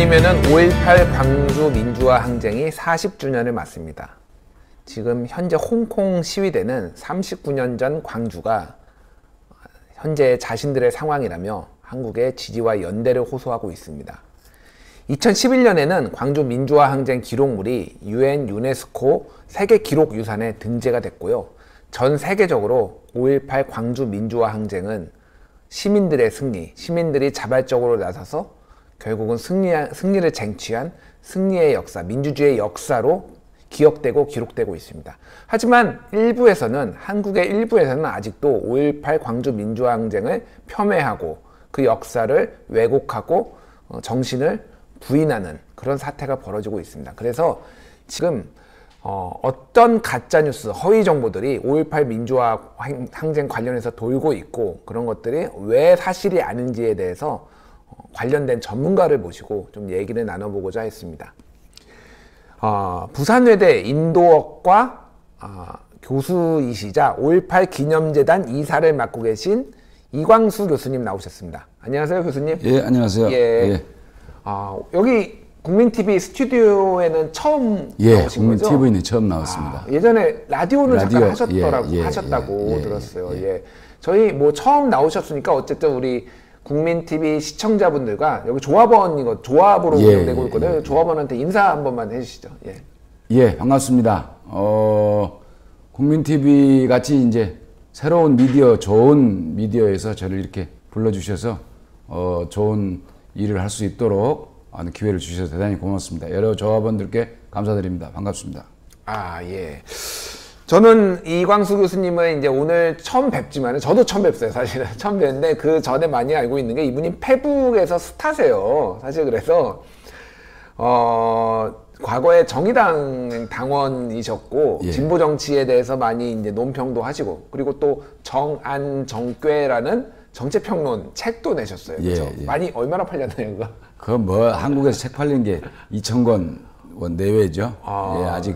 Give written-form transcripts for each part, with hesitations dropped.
내년이면은 5.18 광주 민주화 항쟁이 40주년을 맞습니다. 지금 현재 홍콩 시위대는 39년 전 광주가 현재 자신들의 상황이라며 한국의 지지와 연대를 호소하고 있습니다. 2011년에는 광주 민주화 항쟁 기록물이 UN 유네스코 세계 기록 유산에 등재가 됐고요. 전 세계적으로 5.18 광주 민주화 항쟁은 시민들의 승리, 시민들이 자발적으로 나서서 결국은 승리를 쟁취한 승리의 역사, 민주주의의 역사로 기억되고 기록되고 있습니다. 하지만 한국의 일부에서는 아직도 5.18 광주 민주화 항쟁을 폄훼하고 그 역사를 왜곡하고 정신을 부인하는 그런 사태가 벌어지고 있습니다. 그래서 지금 어떤 가짜뉴스, 허위 정보들이 5.18 민주화 항쟁 관련해서 돌고 있고 그런 것들이 왜 사실이 아닌지에 대해서 관련된 전문가를 모시고 좀 얘기를 나눠보고자 했습니다. 부산외대 인도학과 교수이시자 5.18 기념재단 이사를 맡고 계신 이광수 교수님 나오셨습니다. 안녕하세요, 교수님. 예, 안녕하세요. 예. 여기 국민TV 스튜디오에는 처음 나오신 거죠? 국민TV는 처음 나왔습니다. 예전에 라디오를 잠깐 하셨다고 들었어요. 저희 뭐 처음 나오셨으니까 어쨌든 우리 국민TV 시청자분들과 여기 조합으로 운영되고 있거든요. 조합원한테 인사 한 번만 해주시죠. 예, 반갑습니다. 국민TV 같이 이제 새로운 미디어, 좋은 미디어에서 저를 이렇게 불러주셔서 좋은 일을 할 수 있도록 기회를 주셔서 대단히 고맙습니다. 여러 조합원들께 감사드립니다. 반갑습니다. 예. 저는 이광수 교수님은 이제 오늘 처음 뵙지만, 저도 처음 뵙어요, 사실은. 처음 뵙는데, 그 전에 많이 알고 있는 게 이분이 페북에서 스타세요. 사실 그래서, 과거에 정의당 당원이셨고, 진보 정치에 대해서 많이 이제 논평도 하시고, 그리고 또 정안정꾀라는 정치평론 책도 내셨어요. 그렇죠? 많이, 얼마나 팔렸나요, 그거? 그거 한국에서 책 팔린 게 2,000권 내외죠. 아직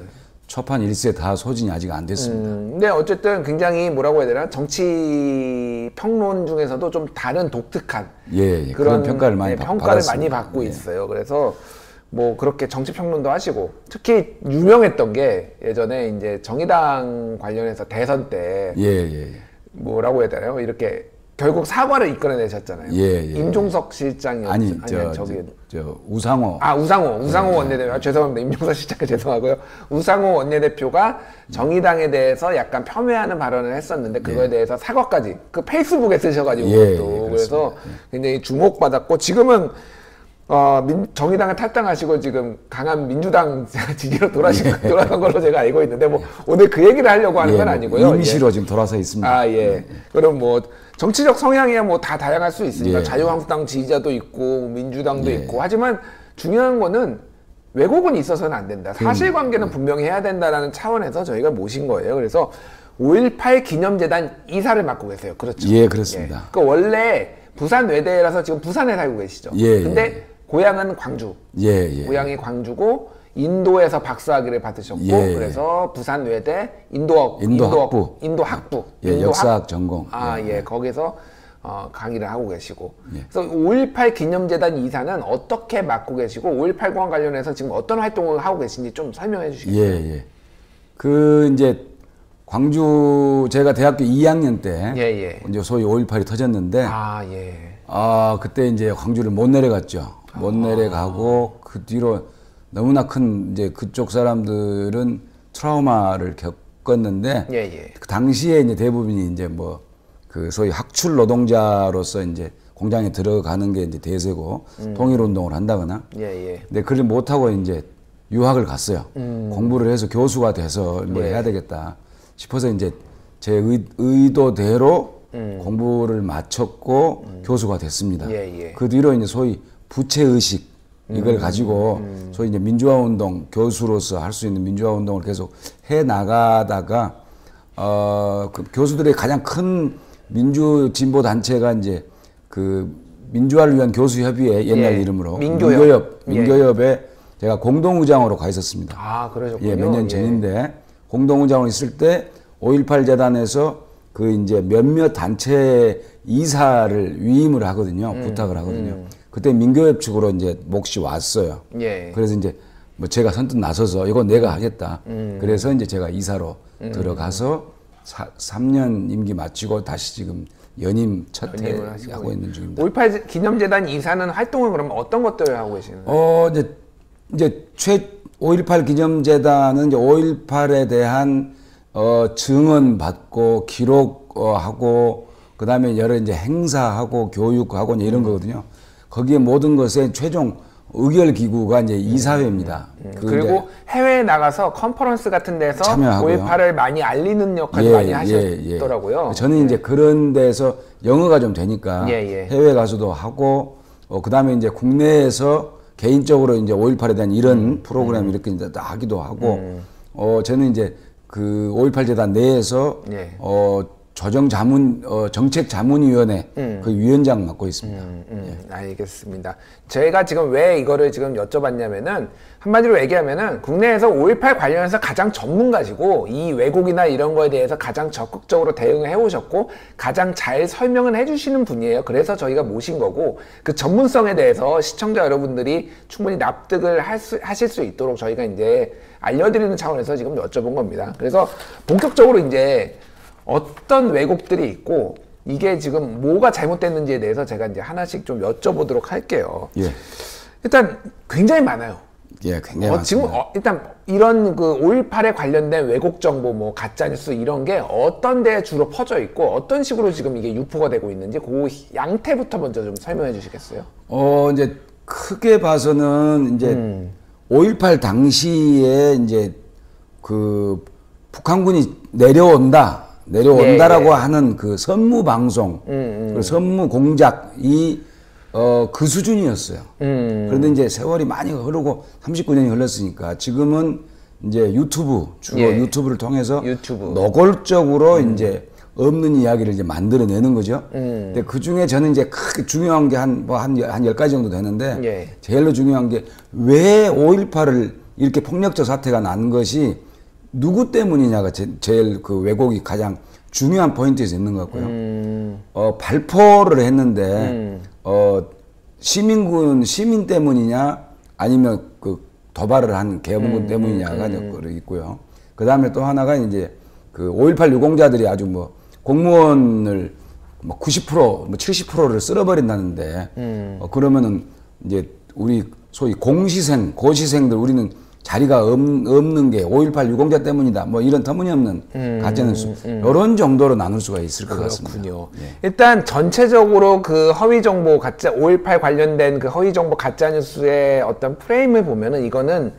초판 1세 다 소진이 아직 안 됐습니다. 근데 어쨌든 굉장히 뭐라고 해야 되나, 정치 평론 중에서도 좀 다른 독특한 그런 평가를 많이 받고 있어요. 그래서 뭐 그렇게 정치 평론도 하시고, 특히 유명했던 게 예전에 이제 정의당 관련해서 대선 때 뭐라고 해야 되나요? 이렇게 결국 사과를 이끌어내셨잖아요. 임종석 실장이 우상호. 우상호 원내대표. 죄송합니다. 임종석 실장 죄송하고요. 우상호 원내대표가 정의당에 대해서 약간 폄훼하는 발언을 했었는데 그거에 대해서 사과까지 그 페이스북에 쓰셔가지고 그래서 굉장히 주목받았고, 지금은 정의당을 탈당하시고 지금 강한 민주당 지지로 돌아간 걸로 제가 알고 있는데, 뭐 오늘 그 얘기를 하려고 하는 건 아니고요. 임시로 지금 돌아서 있습니다. 그럼 뭐 정치적 성향이야 뭐 다 다양할 수 있으니까 자유한국당 지지자도 있고 민주당도 있고, 하지만 중요한 거는 왜곡은 있어서는 안 된다. 사실관계는 분명히 해야 된다라는 차원에서 저희가 모신 거예요. 그래서 5.18 기념재단 이사를 맡고 계세요. 그렇죠? 그렇습니다. 원래 부산 외대라서 지금 부산에 살고 계시죠? 근데 고향은 광주. 고향이 광주고 인도에서 박사학위를 받으셨고, 그래서 부산 외대 인도학부 역사학 전공. 거기서 강의를 하고 계시고. 그래서 5.18 기념재단 이사는 어떻게 맡고 계시고 5.18과 관련해서 지금 어떤 활동을 하고 계신지 좀 설명해 주시겠어요? 이제 광주, 제가 대학교 2학년 때 이제 소위 5.18이 터졌는데 그때 이제 광주를 못 내려갔죠. 못 내려가고 그 뒤로 너무나 큰 이제 그쪽 사람들은 트라우마를 겪었는데 그 당시에 이제 대부분이 이제 뭐 그 소위 학출 노동자로서 이제 공장에 들어가는 게 이제 대세고 통일 운동을 한다거나. 근데 그걸 못 하고 이제 유학을 갔어요. 공부를 해서 교수가 돼서 뭘 해야 되겠다 싶어서 이제 제 의도대로 공부를 마쳤고 교수가 됐습니다. 그 뒤로 이제 소위 부채의식 이걸 가지고 소위 이제 민주화 운동, 교수로서 할 수 있는 민주화 운동을 계속 해 나가다가 그 교수들의 가장 큰 민주 진보 단체가 이제 그 민주화를 위한 교수협의회, 옛날 이름으로 민교협에 제가 공동의장으로 가 있었습니다. 그러셨군요. 몇 년 전인데 공동의장으로 있을 때 5.18 재단에서 그 이제 몇몇 단체 이사를 위임을 하거든요. 부탁을 하거든요. 그때 민교협 측으로 이제 몫이 왔어요. 예. 그래서 이제 뭐 제가 선뜻 나서서 이거 내가 하겠다. 그래서 이제 제가 이사로 들어가서 3년 임기 마치고 다시 지금 연임 첫 해 하고 있는 중입니다. 5.18 기념재단 이사는 활동을 그러면 어떤 것들을 하고 계시나요? 이제 5.18 기념재단은 이제 5.18에 대한 증언 받고 기록하고 그다음에 여러 이제 행사하고 교육하고 이제 이런 거거든요. 거기에 모든 것에 최종 의결 기구가 이제 이사회입니다. 그리고 해외에 나가서 컨퍼런스 같은 데서 참여하고요. 5.18을 많이 알리는 역할을 많이 하셨더라고요. 저는 이제 그런 데서 영어가 좀 되니까 해외 가서도 하고 그다음에 이제 국내에서 개인적으로 이제 5.18에 대한 이런 프로그램 이렇게 이제 하기도 하고 저는 이제 그 5.18 재단 내에서 정책자문위원회 그 위원장 맡고 있습니다. 알겠습니다. 제가 지금 왜 이거를 지금 여쭤봤냐면은 한마디로 얘기하면은 국내에서 5.18 관련해서 가장 전문가시고 이 왜곡이나 이런 거에 대해서 가장 적극적으로 대응을 해오셨고 가장 잘 설명을 해주시는 분이에요. 그래서 저희가 모신 거고 그 전문성에 대해서 시청자 여러분들이 충분히 납득을 하실 수 있도록 저희가 이제 알려드리는 차원에서 지금 여쭤본 겁니다. 그래서 본격적으로 이제 어떤 왜곡들이 있고 이게 지금 뭐가 잘못됐는지에 대해서 제가 이제 하나씩 좀 여쭤보도록 할게요. 일단 굉장히 많아요. 굉장히 많습니다. 지금 일단 이런 그 5.18에 관련된 왜곡 정보, 뭐 가짜뉴스 이런 게 어떤 데에 주로 퍼져 있고 어떤 식으로 지금 이게 유포가 되고 있는지 그 양태부터 먼저 좀 설명해 주시겠어요? 이제 크게 봐서는 이제 5.18 당시에 이제 그 북한군이 내려온다라고 하는 그 선무 방송, 그 선무 공작이 그 수준이었어요. 그런데 이제 세월이 많이 흐르고 39년이 흘렀으니까 지금은 이제 주로 유튜브를 통해서 노골적으로 이제 없는 이야기를 이제 만들어내는 거죠. 근데 그 중에 저는 이제 크게 중요한 게 한 10가지 정도 되는데 제일로 중요한 게 왜 5.18을 이렇게 폭력적 사태가 난 것이 누구 때문이냐가 제일 그 왜곡이 가장 중요한 포인트에서 있는 것 같고요. 발포를 했는데, 시민 때문이냐, 아니면 그 도발을 한 계엄군 때문이냐가 있고요. 그 다음에 또 하나가 이제 그 5.18 유공자들이 아주 뭐 공무원을 뭐 90%, 뭐 70%를 쓸어버린다는데, 그러면은 이제 우리 소위 고시생들 우리는 자리가 없는 게 5.18 유공자 때문이다. 뭐 이런 터무니없는 가짜뉴스. 이런 정도로 나눌 수가 있을 것 같습니다. 일단 전체적으로 그 허위 정보 5.18 관련된 그 허위 정보 가짜뉴스의 어떤 프레임을 보면은 이거는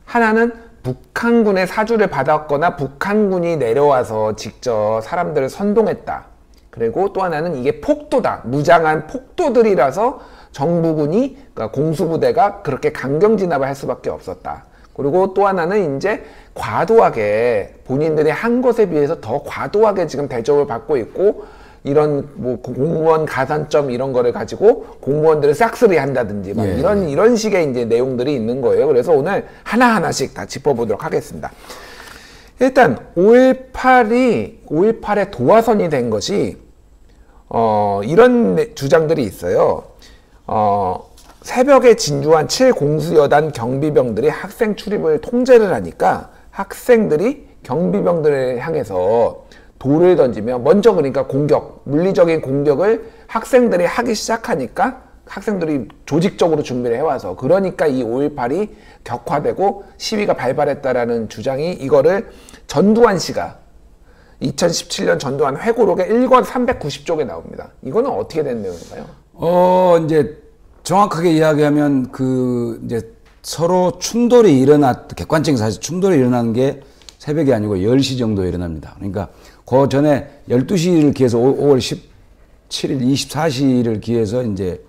하나는 북한군의 사주를 받았거나 북한군이 내려와서 직접 사람들을 선동했다. 그리고 또 하나는 이게 폭도다. 무장한 폭도들이라서 정부군이, 그러니까 공수부대가 그렇게 강경 진압을 할 수밖에 없었다. 그리고 또 하나는 이제 과도하게 본인들이 한 것에 비해서 더 과도하게 지금 대접을 받고 있고 이런 뭐 공무원 가산점 이런 거를 가지고 공무원들을 싹쓸이 한다든지 막 이런 식의 이제 내용들이 있는 거예요. 그래서 오늘 하나하나씩 다 짚어보도록 하겠습니다. 일단 5.18의 도화선이 된 것이 이런 주장들이 있어요. 새벽에 진주한 7공수여단 경비병들이 학생 출입을 통제를 하니까 학생들이 경비병들을 향해서 돌을 던지며 먼저 그러니까 물리적인 공격을 학생들이 하기 시작하니까 학생들이 조직적으로 준비를 해와서 그러니까 이 5.18이 격화되고 시위가 발발했다라는 주장이 이거를 전두환 씨가 2017년 전두환 회고록의 1권 390쪽에 나옵니다. 이거는 어떻게 된 내용인가요? 이제 정확하게 이야기하면 그 이제 서로 충돌이 객관적인 사실 충돌이 일어나는 게 새벽이 아니고 10시 정도에 일어납니다. 그러니까 그 전에 12시를 기해서 5월 17일 24시를 기해서 이제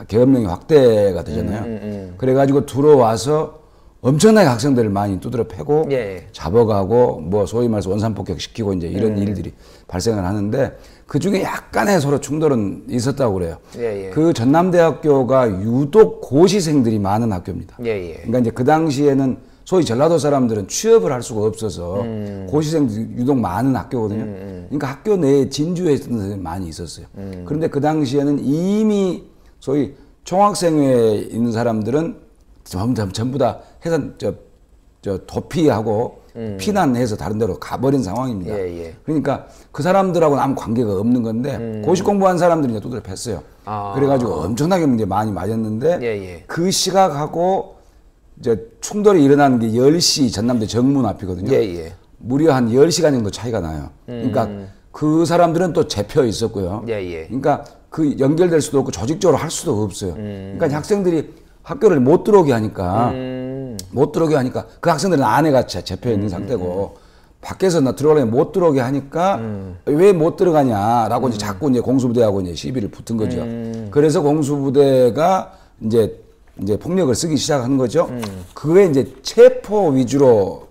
계엄령이 확대가 되잖아요. 그래가지고 들어와서 엄청나게 학생들을 많이 두드려 패고 잡아가고 뭐 소위 말해서 원산폭격 시키고 이제 이런 일들이 발생을 하는데 그 중에 약간의 서로 충돌은 있었다고 그래요. 그 전남대학교가 유독 고시생들이 많은 학교입니다. 그러니까 이제 그 당시에는 소위 전라도 사람들은 취업을 할 수가 없어서 고시생들이 유독 많은 학교거든요. 그러니까 학교 내에 진주에 있던 선생님이 많이 있었어요. 그런데 그 당시에는 이미 소위 총학생회에 있는 사람들은 전부 다 해산 도피하고 피난해서 다른 데로 가버린 상황입니다. 그러니까 그 사람들하고는 아무 관계가 없는 건데 고시 공부한 사람들이 이제 두드려 팼어요. 그래가지고 엄청나게 이제 많이 맞았는데 그 시각하고 이제 충돌이 일어나는 게 10시 전남대 정문 앞이거든요. 무려 한 10시간 정도 차이가 나요. 그러니까 그 사람들은 또 잡혀 있었고요. 그러니까 그 연결될 수도 없고 조직적으로 할 수도 없어요. 그러니까 학생들이 학교를 못 들어오게 하니까 그 학생들은 안에가 잡혀 있는 상태고 밖에서 나 들어가려면 못 들어오게 하니까 왜 못 들어가냐라고 이제 자꾸 이제 공수부대하고 이제 시비를 붙은 거죠. 그래서 공수부대가 이제 폭력을 쓰기 시작한 거죠. 그게 이제 체포 위주로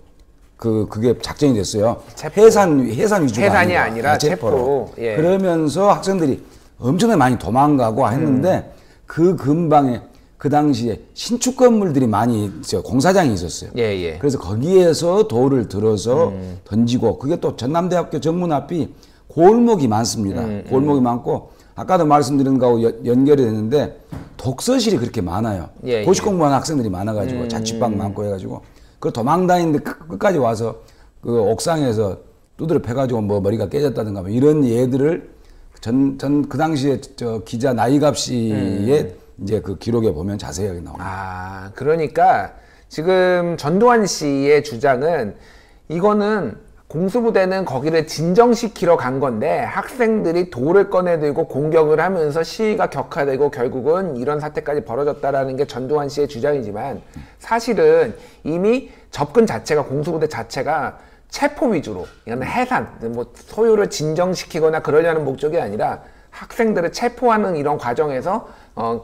그게 작전이 됐어요. 해산 위주가 해산이 아니라 체포로. 그러면서 학생들이 엄청나게 많이 도망가고 했는데 그 근방에 그 당시에 신축 건물들이 많이 공사장이 있었어요. 그래서 거기에서 돌을 들어서 던지고 그게 또 전남대학교 정문 앞이 골목이 많습니다. 골목이 많고 아까도 말씀드린 거하고 연결이 되는데 독서실이 그렇게 많아요. 고시 공부하는 학생들이 많아가지고 자취방 많고 해가지고 그 도망다니는데 끝까지 와서 그 옥상에서 두드려 패가지고 뭐 머리가 깨졌다든가 뭐 이런 예들을 그 당시에 기자 나이갑 씨의 이제 그 기록에 보면 자세하게 나옵니다. 그러니까 지금 전두환 씨의 주장은 이거는 공수부대는 거기를 진정시키러 간 건데 학생들이 돌을 꺼내들고 공격을 하면서 시위가 격화되고 결국은 이런 사태까지 벌어졌다라는 게 전두환 씨의 주장이지만 사실은 이미 접근 자체가 공수부대 자체가 체포 위주로 이거는 해산, 뭐 소유를 진정시키거나 그러려는 목적이 아니라 학생들을 체포하는 이런 과정에서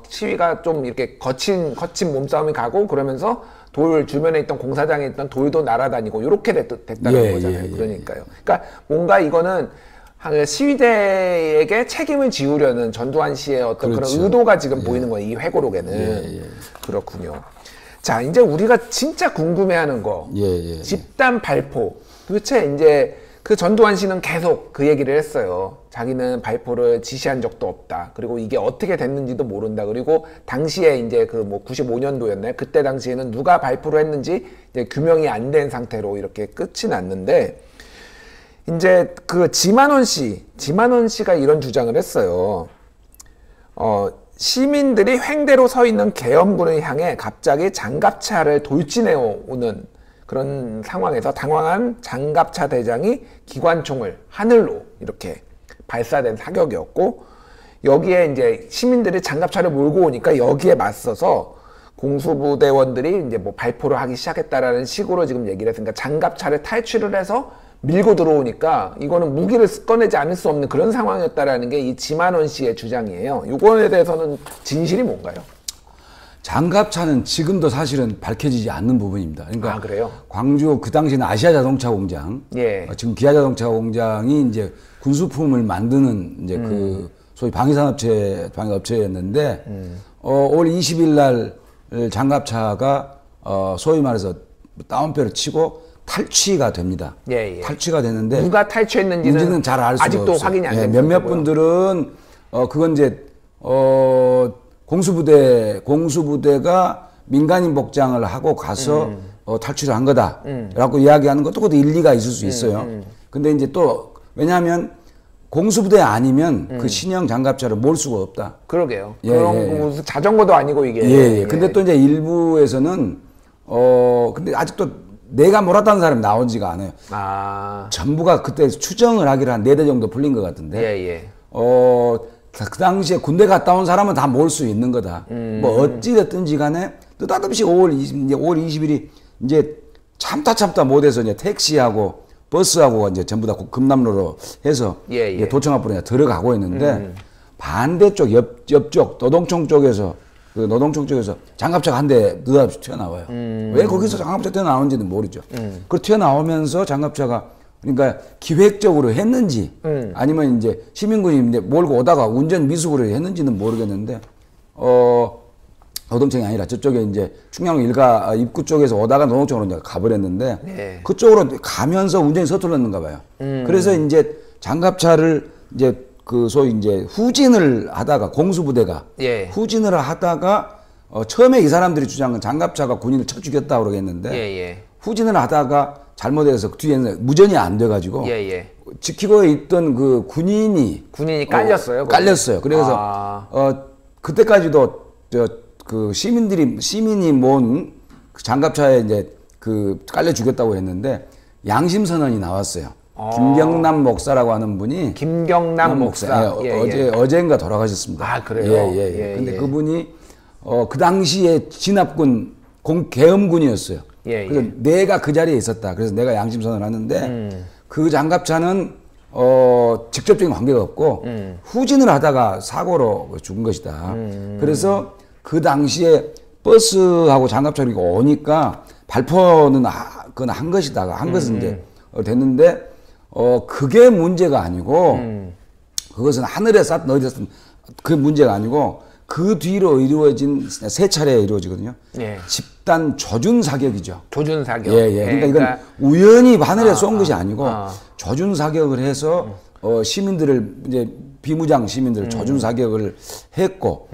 시위가 좀 이렇게 거친 몸싸움이 가고 그러면서 돌 주변에 있던 공사장에 있던 돌도 날아다니고 이렇게 됐다는 거잖아요. 그러니까요. 그러니까 뭔가 이거는 시위대에게 책임을 지우려는 전두환 씨의 어떤 그런 의도가 지금 보이는 거예요. 이 회고록에는. 그렇군요. 자, 이제 우리가 진짜 궁금해하는 거. 집단 발포. 도대체 이제 그 전두환 씨는 계속 그 얘기를 했어요. 자기는 발포를 지시한 적도 없다. 그리고 이게 어떻게 됐는지도 모른다. 그리고 당시에 이제 그 뭐 95년도였나요? 그때 당시에는 누가 발포를 했는지 이제 규명이 안 된 상태로 이렇게 끝이 났는데 이제 그 지만원 씨가 이런 주장을 했어요. 시민들이 횡대로 서 있는 계엄군을 향해 갑자기 장갑차를 돌진해 오는 그런 상황에서 당황한 장갑차 대장이 기관총을 하늘로 이렇게 발사된 사격이었고 여기에 이제 시민들이 장갑차를 몰고 오니까 여기에 맞서서 공수부대원들이 이제 뭐 발포를 하기 시작했다라는 식으로 지금 얘기를 했으니까 장갑차를 탈취를 해서 밀고 들어오니까 이거는 무기를 꺼내지 않을 수 없는 그런 상황이었다라는 게 이 지만원 씨의 주장이에요. 이거에 대해서는 진실이 뭔가요? 장갑차는 지금도 사실은 밝혀지지 않는 부분입니다. 그러니까 그래요? 광주 그 당시에는 아시아자동차 공장, 지금 기아자동차 공장이 이제 군수품을 만드는 이제 그 소위 방위업체였는데 5월 20일 날 장갑차가 소위 말해서 다운표를 치고 탈취가 됩니다. 탈취가 되는데 누가 탈취했는지는 잘 알 수가 아직도 없어요. 확인이 안 됩니다. 몇몇 분들은 그건 이제 공수부대가 민간인 복장을 하고 가서 탈취를 한 거다라고 이야기하는 것도 그것도 일리가 있을 수 있어요. 근데 이제 또 왜냐하면 공수부대 아니면 그 신형 장갑차를 몰 수가 없다. 그러게요. 그런 무슨 자전거도 아니고 이게. 근데 또 이제 일부에서는 근데 아직도 내가 몰았다는 사람이 나오지가 않아요. 전부가 그때 추정을 하기로 한 4대 정도 풀린 것 같은데. 그 당시에 군대 갔다 온 사람은 다 몰 수 있는 거다. 뭐 어찌됐든지 간에 느닷없이 5월 20일이 이제 참다 못해서 이제 택시하고 버스하고 이제 전부 다 금남로로 해서 이제 도청 앞으로 들어가고 있는데 반대쪽 옆쪽 노동청 쪽에서 장갑차가 한 대 느닷없이 튀어나와요. 왜 거기서 장갑차 튀어나오는지는 모르죠. 그 튀어나오면서 장갑차가 그러니까 기획적으로 했는지 아니면 이제 시민군이 이제 몰고 오다가 운전 미숙으로 했는지는 모르겠는데 노동청이 아니라 저쪽에 이제 충남 일가 입구 쪽에서 오다가 노동청으로 이제 가버렸는데 그쪽으로 가면서 운전이 서툴렀는가 봐요. 그래서 이제 장갑차를 이제 그 소위 이제 후진을 하다가 공수부대가 예. 후진을 하다가 처음에 이 사람들이 주장은 장갑차가 군인을 쳐 죽였다고 그러겠는데 예. 후진을 하다가 잘못해서 뒤에는 무전이 안 돼가지고 지키고 있던 그 군인이 깔렸어요. 깔렸어요. 그래서 그때까지도 그 시민이 모은 그 장갑차에 이제 그 깔려 죽였다고 했는데 양심 선언이 나왔어요. 김경남 목사라고 하는 분이 김경남 목사 어제인가 돌아가셨습니다. 아 그래요? 근데 그분이 그 당시에 진압군 계엄군이었어요. 그래서 내가 그 자리에 있었다. 그래서 내가 양심 선언을 하는데 그 장갑차는 직접적인 관계가 없고 후진을 하다가 사고로 죽은 것이다. 그래서 그 당시에 버스하고 장갑차가 오니까 발포는 그건 한 것이다. 한 것은 이제 됐는데 그게 문제가 아니고 그것은 하늘에 쌌든 어디에 쌌든 그 문제가 아니고 그 뒤로 이루어진 세 차례 이루어지거든요. 집단 조준 사격이죠. 조준 사격. 그러니까 이건 우연히 하늘에 쏜 것이 아니고 조준 사격을 해서 시민들을 이제 비무장 시민들을 조준 사격을 했고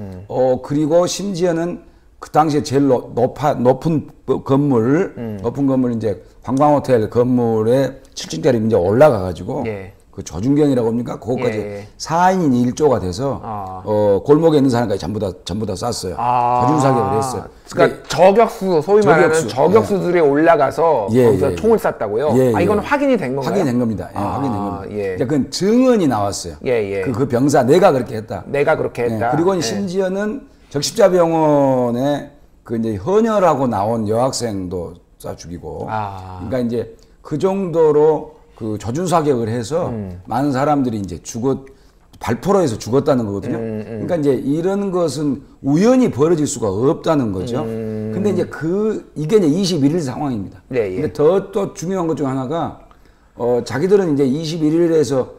그리고 심지어는 그 당시에 제일 높은 건물 이제 관광호텔 건물에 7층짜리 이제 올라가 가지고 그 조준경이라고 합니까? 그거까지 4인 1조가 돼서 골목에 있는 사람까지 전부 다 쐈어요. 조준 사격을 했어요. 그러니까 저격수 소위 말하는 저격수들이 올라가서 거기서 총을 쐈다고요? 이건 확인이 된 건가요? 확인된 겁니다. 확인된 겁니다. 그건 증언이 나왔어요. 그 병사 내가 그렇게 했다. 내가 그렇게 했다. 그리고 심지어는 적십자병원에 그 이제 헌혈하고 나온 여학생도 쏴 죽이고. 그러니까 이제 그 정도로 그 조준 사격을 해서 많은 사람들이 이제 발포로 해서 죽었다는 거거든요. 그러니까 이제 이런 것은 우연히 벌어질 수가 없다는 거죠. 근데 이제 이게 이제 21일 상황입니다. 근데 또 중요한 것 중 하나가 자기들은 이제 21일에서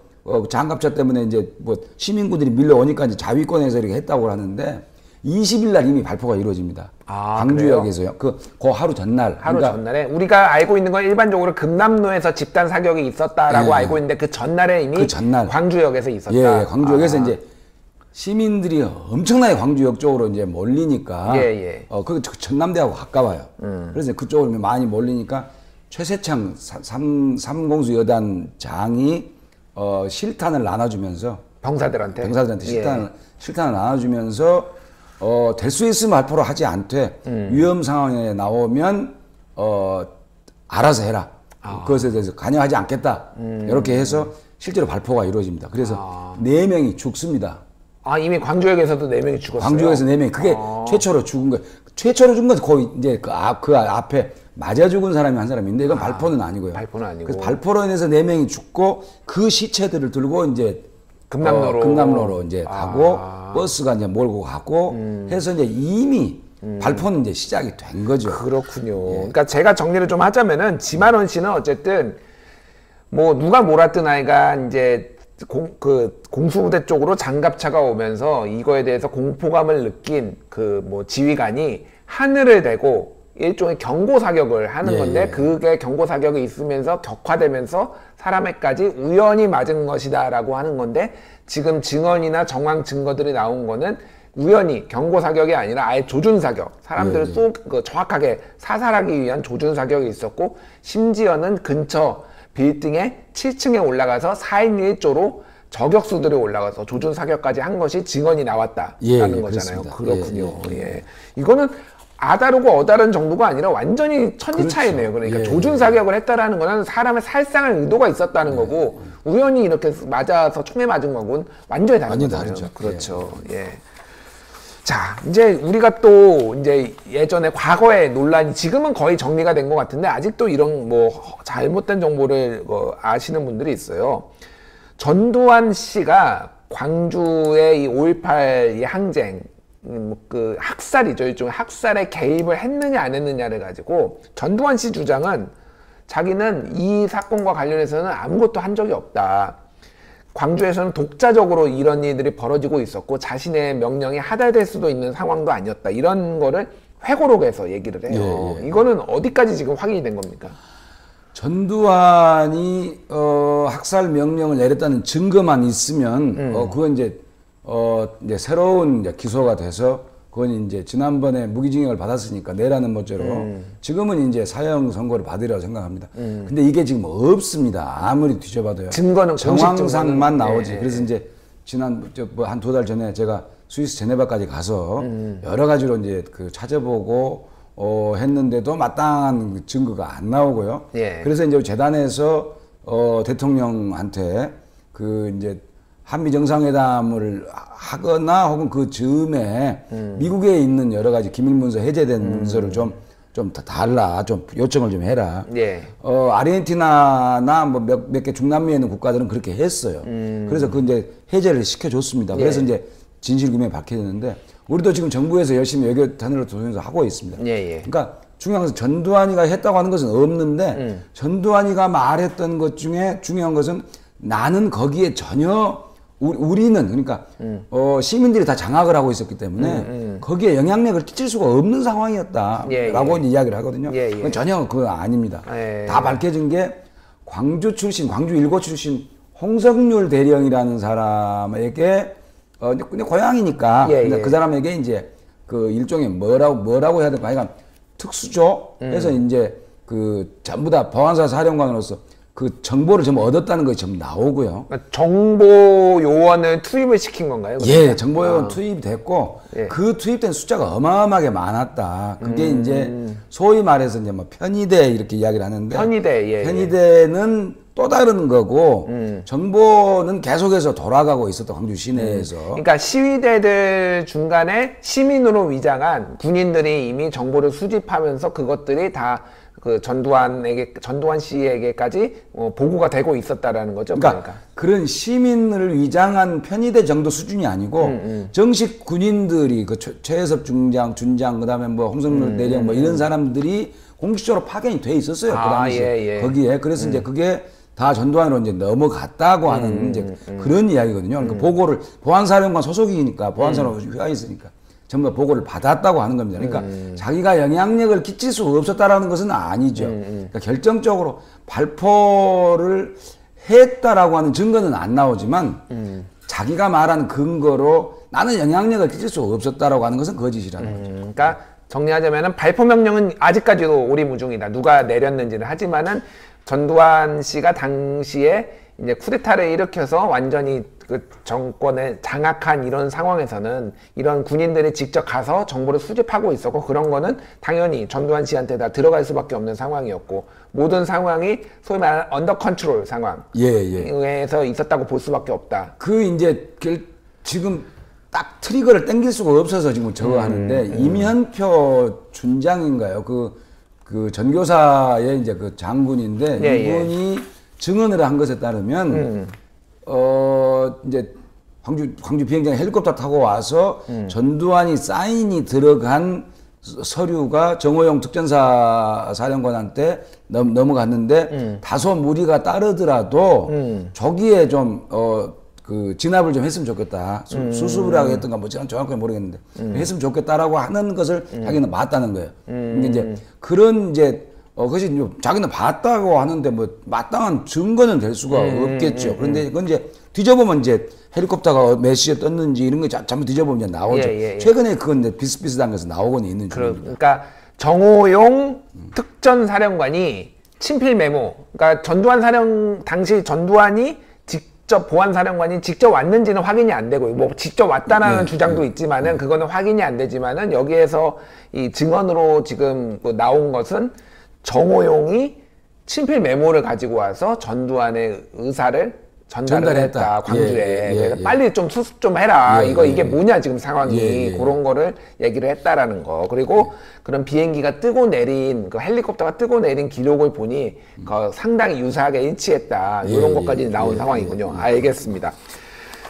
장갑차 때문에 이제 뭐 시민군들이 밀려오니까 이제 자위권에서 이렇게 했다고 하는데 20일 날 이미 발포가 이루어집니다. 광주역에서요. 그 하루 전날. 전날에 우리가 알고 있는 건 일반적으로 금남로에서 집단 사격이 있었다라고 알고 있는데 그 전날에 이미 광주역에서 있었다. 광주역에서 이제 시민들이 엄청나게 광주역 쪽으로 이제 몰리니까 그 전남대하고 가까워요. 그래서 그쪽으로 많이 몰리니까 최세창 삼공수 여단장이 실탄을 나눠주면서 병사들한테 실탄을 나눠주면서 될 수 있으면 발포를 하지 않되 위험 상황에 나오면 알아서 해라. 그것에 대해서 관여하지 않겠다. 이렇게 해서 실제로 발포가 이루어집니다. 그래서 4명이 죽습니다. 이미 광주역에서도 4명이 죽었어요? 광주역에서 4명이. 그게 최초로 죽은 거예요. 최초로 죽은 건 거의 이제 그 앞에 맞아 죽은 사람이 한 사람인데 이건 발포는 아니고요. 발포는 아니고. 그래서 발포로 인해서 4명이 죽고 그 시체들을 들고 이제 금남로로 이제 가고 버스가 이제 몰고 가고 해서 이제 이미 발포는 이제 시작이 된 거죠. 그렇군요. 그러니까 제가 정리를 좀 하자면은 지만원 씨는 어쨌든 뭐 누가 몰았든 아이가 이제 공수부대 쪽으로 장갑차가 오면서 이거에 대해서 공포감을 느낀 그 뭐 지휘관이 하늘을 대고 일종의 경고 사격을 하는 건데 그게 경고 사격이 있으면서 격화되면서 사람에까지 우연히 맞은 것이다라고 하는 건데 지금 증언이나 정황 증거들이 나온 거는 우연히 경고 사격이 아니라 아예 조준 사격, 사람들을 정확하게 사살하기 위한 조준 사격이 있었고 심지어는 근처 빌딩의 7층에 올라가서 4인 1조로 저격수들이 올라가서 조준 사격까지 한 것이 증언이 나왔다라는 거잖아요. 그렇습니다. 그렇군요. 이거는 아다르고 어다른 정도가 아니라 완전히 천지 차이네요. 그러니까 조준 사격을 했다라는 거는 사람의 살상할 의도가 있었다는 거고 우연히 이렇게 맞아서 총에 맞은 거고는 완전히 다른 거잖아요. 그렇죠. 자, 이제 우리가 또 이제 예전에 과거의 논란이 지금은 거의 정리가 된 것 같은데 아직도 이런 뭐 잘못된 정보를 아시는 분들이 있어요. 전두환 씨가 광주의 이 5.18 이 항쟁 그 학살이죠. 일종의 학살에 개입을 했느냐 안 했느냐를 가지고 전두환 씨 주장은 자기는 이 사건과 관련해서는 아무것도 한 적이 없다. 광주에서는 독자적으로 이런 일들이 벌어지고 있었고 자신의 명령이 하달될 수도 있는 상황도 아니었다. 이런 거를 회고록에서 얘기를 해요. 이거는 어디까지 지금 확인이 된 겁니까? 전두환이 학살 명령을 내렸다는 증거만 있으면 그건 이제 새로운 이제 기소가 돼서 그건 이제 지난번에 무기징역을 받았으니까 내라는 모처로 지금은 이제 사형 선고를 받으리라고 생각합니다. 근데 이게 지금 없습니다. 아무리 뒤져봐도요. 증거는 정황상만 나오지. 그래서 이제 지난 한 2달 전에 제가 스위스 제네바까지 가서 여러 가지로 이제 그 찾아보고 했는데도 마땅한 증거가 안 나오고요. 예. 그래서 이제 재단에서 대통령한테 그 이제 한미 정상회담을 하거나 혹은 그 즈음에 미국에 있는 여러 가지 기밀 문서 해제된 문서를 좀 달라, 좀 요청을 좀 해라. 예. 아르헨티나나 뭐 몇 개 중남미에 있는 국가들은 그렇게 했어요. 그래서 그 이제 해제를 시켜줬습니다. 그래서 이제 진실규명이 밝혀졌는데 우리도 지금 정부에서 열심히 외교단으로 도전해서 하고 있습니다. 그러니까 중요한 것은 전두환이가 했다고 하는 것은 없는데 전두환이가 말했던 것 중에 중요한 것은 나는 거기에 전혀 우리는 그러니까 시민들이 다 장악을 하고 있었기 때문에 거기에 영향력을 끼칠 수가 없는 상황이었다라고 이야기를 하거든요. 전혀 그거 아닙니다. 다 밝혀진 게 광주 출신, 광주 일고 출신 홍석률 대령이라는 사람에게 그냥 고향이니까 그 사람에게 이제 그 일종의 뭐라고 해야 될까? 하여간 특수조 해서 이제 그 전부 다 보안사 사령관으로서 그 정보를 좀 얻었다는 것이 좀 나오고요. 그러니까 정보 요원을 투입을 시킨 건가요? 예, 정보 요원 투입됐고 그 투입된 숫자가 어마어마하게 많았다. 그게 이제 소위 말해서 이제 뭐 편의대 이렇게 이야기를 하는데 편의대는 또 다른 거고 정보는 계속해서 돌아가고 있었다. 광주 시내에서. 그러니까 시위대들 중간에 시민으로 위장한 군인들이 이미 정보를 수집하면서 그것들이 다 그 전두환 씨에게까지 보고가 되고 있었다라는 거죠. 그러니까 그런 시민을 위장한 편의대 정도 수준이 아니고 정식 군인들이 그 최혜섭 준장 그다음에 뭐 홍성률 대령 뭐 이런 사람들이 공식적으로 파견이 돼 있었어요. 그 당시에 거기에. 그래서 이제 그게 다 전두환으로 이제 넘어갔다고 하는 이제 그런 이야기거든요. 그러니까 보고를 보안사령관 소속이니까 보안사령관 회가 있으니까. 전부 다 보고를 받았다고 하는 겁니다. 그러니까 자기가 영향력을 끼칠 수 없었다라는 것은 아니죠. 그러니까 결정적으로 발포를 했다라고 하는 증거는 안 나오지만 자기가 말한 근거로 나는 영향력을 끼칠 수 없었다라고 하는 것은 거짓이라는 거죠. 그러니까 정리하자면은 발포 명령은 아직까지도 오리무중이다. 누가 내렸는지는 하지만은 전두환 씨가 당시에 이제 쿠데타를 일으켜서 완전히 그 정권을 장악한 이런 상황에서는 이런 군인들이 직접 가서 정보를 수집하고 있었고 그런 거는 당연히 전두환 씨한테 다 들어갈 수밖에 없는 상황이었고 모든 상황이 소위 말하는 언더 컨트롤 상황에서 있었다고 볼 수밖에 없다. 그 이제 지금 딱 트리거를 당길 수가 없어서 지금 저거 하는데 이면표 준장인가요? 그 전교사의 이제 그 장군인데 이분이 증언을 한 것에 따르면 이제 광주 비행장에 헬리콥터 타고 와서 전두환이 사인이 들어간 서류가 정호용 특전사 사령관한테 넘어갔는데 다소 무리가 따르더라도 조기에 좀 그 진압을 좀 했으면 좋겠다. 수습이라고 했던가 뭐 저는 정확하게 모르겠는데 했으면 좋겠다라고 하는 것을 자기는 맞다는 거예요. 근데 이제 그런 이제 그것이 자기는 봤다고 하는데 뭐 마땅한 증거는 될 수가 없겠죠. 그런데 그건 이제 뒤져보면 이제 헬리콥터가 몇 시에 떴는지 이런 거 전부 뒤져보면 이제 나오죠. 최근에 그건 이제 비슷비슷한 것에서 나오곤 있는 중입니다. 그러니까 정호용 특전사령관이 친필 메모, 그러니까 당시 전두환이 보안사령관이 직접 왔는지는 확인이 안 되고 뭐 직접 왔다라는 주장도 있지만은 그거는 확인이 안 되지만은 여기에서 이 증언으로 지금 나온 것은 정호용이 친필 메모를 가지고 와서 전두환의 의사를 전달했다 광주에. 그래서 빨리 좀 수습 좀 해라. 이게 뭐냐 지금 상황이 그런 거를 얘기를 했다라는 거. 그리고 그런 비행기가 뜨고 내린 그 헬리콥터가 뜨고 내린 기록을 보니 상당히 유사하게 일치했다. 이런 것까지 나온 상황이군요. 알겠습니다.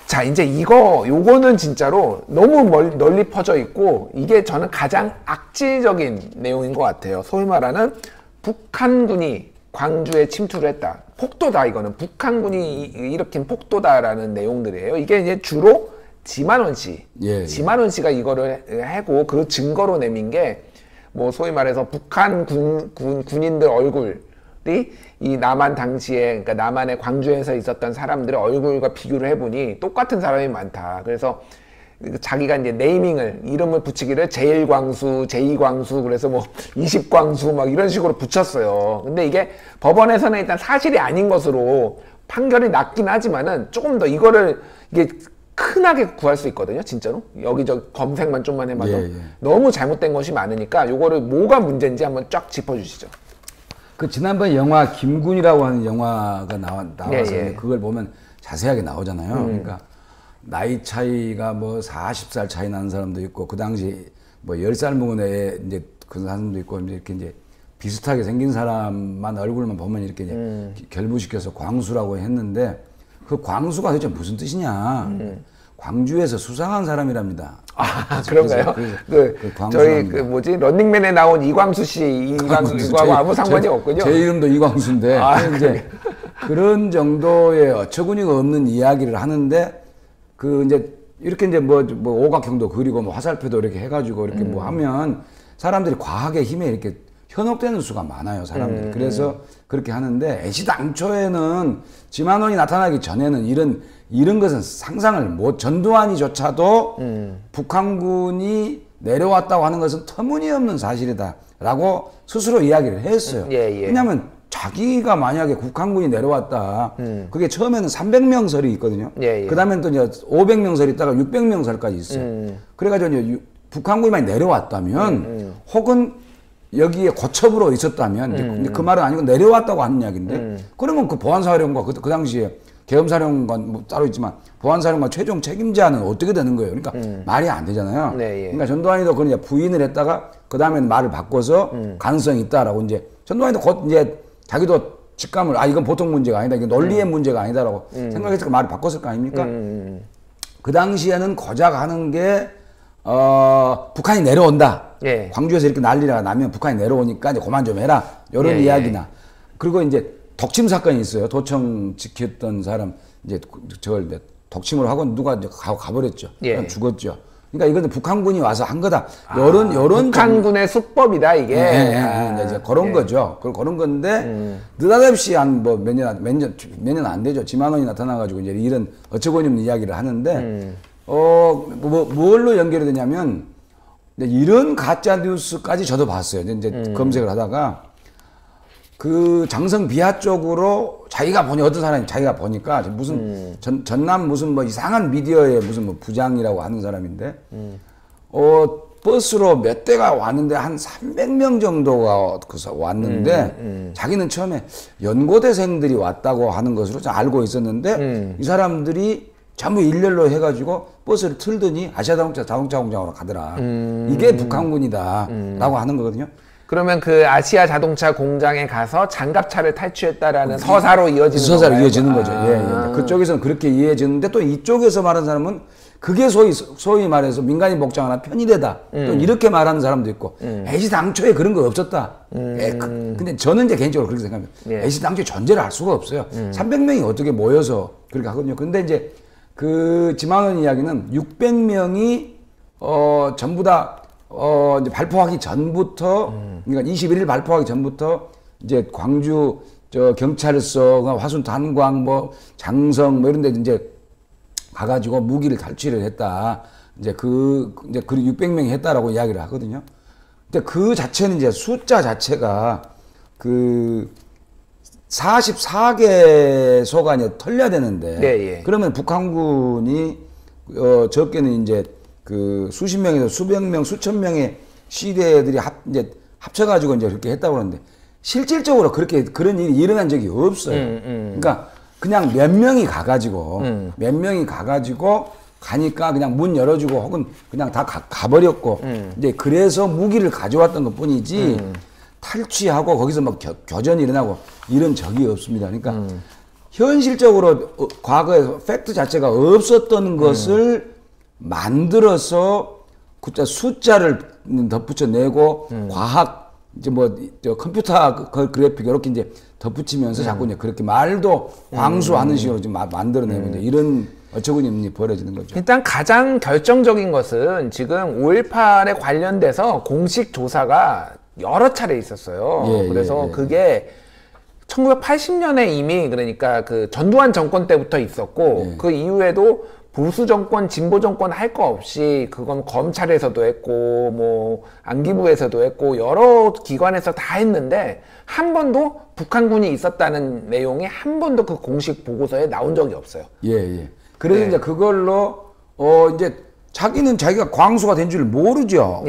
자, 이제 요거는 진짜로 너무 널리 퍼져 있고 이게 저는 가장 악질적인 내용인 것 같아요. 소위 말하는 북한군이 광주에 침투를 했다. 폭도다 이거는. 북한군이 일으킨 폭도다라는 내용들이에요. 이게 이제 주로 지만원 씨. 지만원 씨가 이거를 하고 그 증거로 내민 게 뭐 소위 말해서 북한 군인들 얼굴 이 남한 당시에, 그러니까 남한의 광주에서 있었던 사람들의 얼굴과 비교를 해보니 똑같은 사람이 많다. 그래서 자기가 이제 네이밍을, 이름을 붙이기를 제1광수, 제2광수, 그래서 뭐 20광수 막 이런 식으로 붙였어요. 근데 이게 법원에서는 일단 사실이 아닌 것으로 판결이 났긴 하지만은 조금 더 이거를 이게 흔하게 구할 수 있거든요, 진짜로. 여기저기 검색만 좀만 해봐도. 예, 예. 너무 잘못된 것이 많으니까 요거를 뭐가 문제인지 한번 쫙 짚어주시죠. 그 지난번 영화 김군이라고 하는 영화가 나와서 예, 예. 그걸 보면 자세하게 나오잖아요. 그러니까 나이 차이가 뭐 40살 차이 나는 사람도 있고 그 당시 뭐 10살 먹은 애 이제 그런 사람도 있고 이렇게 이제 비슷하게 생긴 사람만 얼굴만 보면 이렇게 이제 결부시켜서 광수라고 했는데 그 광수가 도대체 무슨 뜻이냐. 광주에서 수상한 사람이랍니다. 아, 그런가요? 저희 뭐지 런닝맨에 나온 이광수 씨 이광수하고 아무 상관이 없군요. 제 이름도 이광수인데 이제 그런 정도의 어처구니가 없는 이야기를 하는데 그 이제 이렇게 이제 뭐 오각형도 그리고 뭐 화살표도 이렇게 해가지고 이렇게 뭐 하면 사람들이 과학의 힘에 이렇게 현혹되는 수가 많아요, 사람들이. 그래서 그렇게 하는데 애시당초에는 지만원이 나타나기 전에는 이런 것은 상상을 전두환이조차도 북한군이 내려왔다고 하는 것은 터무니없는 사실이다라고 스스로 이야기를 했어요. 예, 예. 왜냐하면 자기가 만약에 북한군이 내려왔다, 그게 처음에는 300명설이 있거든요. 예, 예. 그 다음에 또 이제 500명설이 있다가 600명설까지 있어요. 그래가지고 이제 북한군이 많이 내려왔다면, 혹은 여기에 고첩으로 있었다면, 이제 그 말은 아니고 내려왔다고 하는 이야기인데, 그러면 그 보안사령관, 그 당시에 계엄사령관 뭐 따로 있지만, 보안사령관 최종 책임자는 어떻게 되는 거예요? 그러니까 말이 안 되잖아요. 네, 예. 그러니까 전두환이도 그걸 이제 부인을 했다가, 그 다음에 말을 바꿔서 가능성이 있다라고 이제, 전두환이도 곧 이제 자기도 직감을, 이건 보통 문제가 아니다. 이건 논리의 문제가 아니다라고 생각해서 그 말을 바꿨을 거 아닙니까? 그 당시에는 고작 하는 게, 북한이 내려온다. 예. 광주에서 이렇게 난리가 나면 북한이 내려오니까 이제 그만 좀 해라. 이런 예, 이야기나. 예. 그리고 이제 독침 사건이 있어요. 도청 지켰던 사람, 이제 저걸 독침을 하고 누가 이제 가버렸죠. 예. 죽었죠. 그러니까 이건 북한군이 와서 한 거다. 요런 북한군의 수법이다, 이게. 이제 그런 거죠. 그런 건데, 느닷없이 한 뭐 몇 년 안 되죠. 지만원이 나타나가지고 이제 이런 어처구니 없는 이야기를 하는데, 뭘로 연결이 되냐면, 이런 가짜 뉴스까지 저도 봤어요. 이제 검색을 하다가, 그 장성 비하 쪽으로 자기가 보니 어떤 사람이 자기가 보니까 무슨 전남 무슨 뭐 이상한 미디어의 무슨 뭐 부장이라고 하는 사람인데 버스로 몇 대가 왔는데 한 300명 정도가 왔는데 자기는 처음에 연고대생들이 왔다고 하는 것으로 알고 있었는데 이 사람들이 전부 일렬로 해가지고 버스를 틀더니 아시아자동차 공장으로 가더라. 이게 북한군이다 라고 하는 거거든요. 그러면 그 아시아 자동차 공장에 가서 장갑차를 탈취했다라는 서사로 이어지는 거죠. 예. 그쪽에서는 그렇게 이해해지는데 또 이쪽에서 말하는 사람은 그게 소위 말해서 민간인 복장하나 편의되다. 또 이렇게 말하는 사람도 있고 애시당초에 그런 거 없었다. 근데 저는 이제 개인적으로 그렇게 생각합니다. 애시당초에 존재를 할 수가 없어요. 300명이 어떻게 모여서 그렇게 하거든요. 근데 이제 그 지만원 이야기는 600명이 전부 다 이제 발포하기 전부터, 그러니까 21일 발포하기 전부터, 이제 광주, 경찰서가 화순 단광, 장성, 이런 데 이제 가가지고 무기를 탈취를 했다. 이제 그 600명이 했다라고 이야기를 하거든요. 근데 그 자체는 이제 숫자 자체가 44개소가 이제 털려야 되는데, 예. 그러면 북한군이, 적게는 이제 수십 명에서 수백 명, 수천 명의 시대들이 이제 합쳐가지고 이제 그렇게 했다고 그러는데, 실질적으로 그런 일이 일어난 적이 없어요. 그러니까 그냥 몇 명이 가가지고 가니까 그냥 문 열어주고 혹은 그냥 다 가버렸고, 이제 그래서 무기를 가져왔던 것 뿐이지, 탈취하고 거기서 막 교전이 일어나고 이런 적이 없습니다. 그러니까 현실적으로 과거에 팩트 자체가 없었던 것을 만들어서 숫자를 덧붙여내고 과학 이제 컴퓨터 그래픽 이렇게 이제 덧붙이면서 자꾸 이제 그렇게 말도 광수하는 식으로 좀 만들어내고 이제 이런 어처구니 벌어지는 거죠. 일단 가장 결정적인 것은 지금 5.18에 관련돼서 공식 조사가 여러 차례 있었어요. 그래서 그게 1980년에 이미 그러니까 그 전두환 정권 때부터 있었고 그 이후에도 보수 정권, 진보 정권 할 거 없이 그건 검찰에서도 했고 뭐 안기부에서도 했고 여러 기관에서 다 했는데 한 번도 북한군이 있었다는 내용이 한 번도 그 공식 보고서에 나온 적이 없어요. 예. 그래서 이제 그걸로 이제 자기는 자기가 광수가 된 줄 모르죠.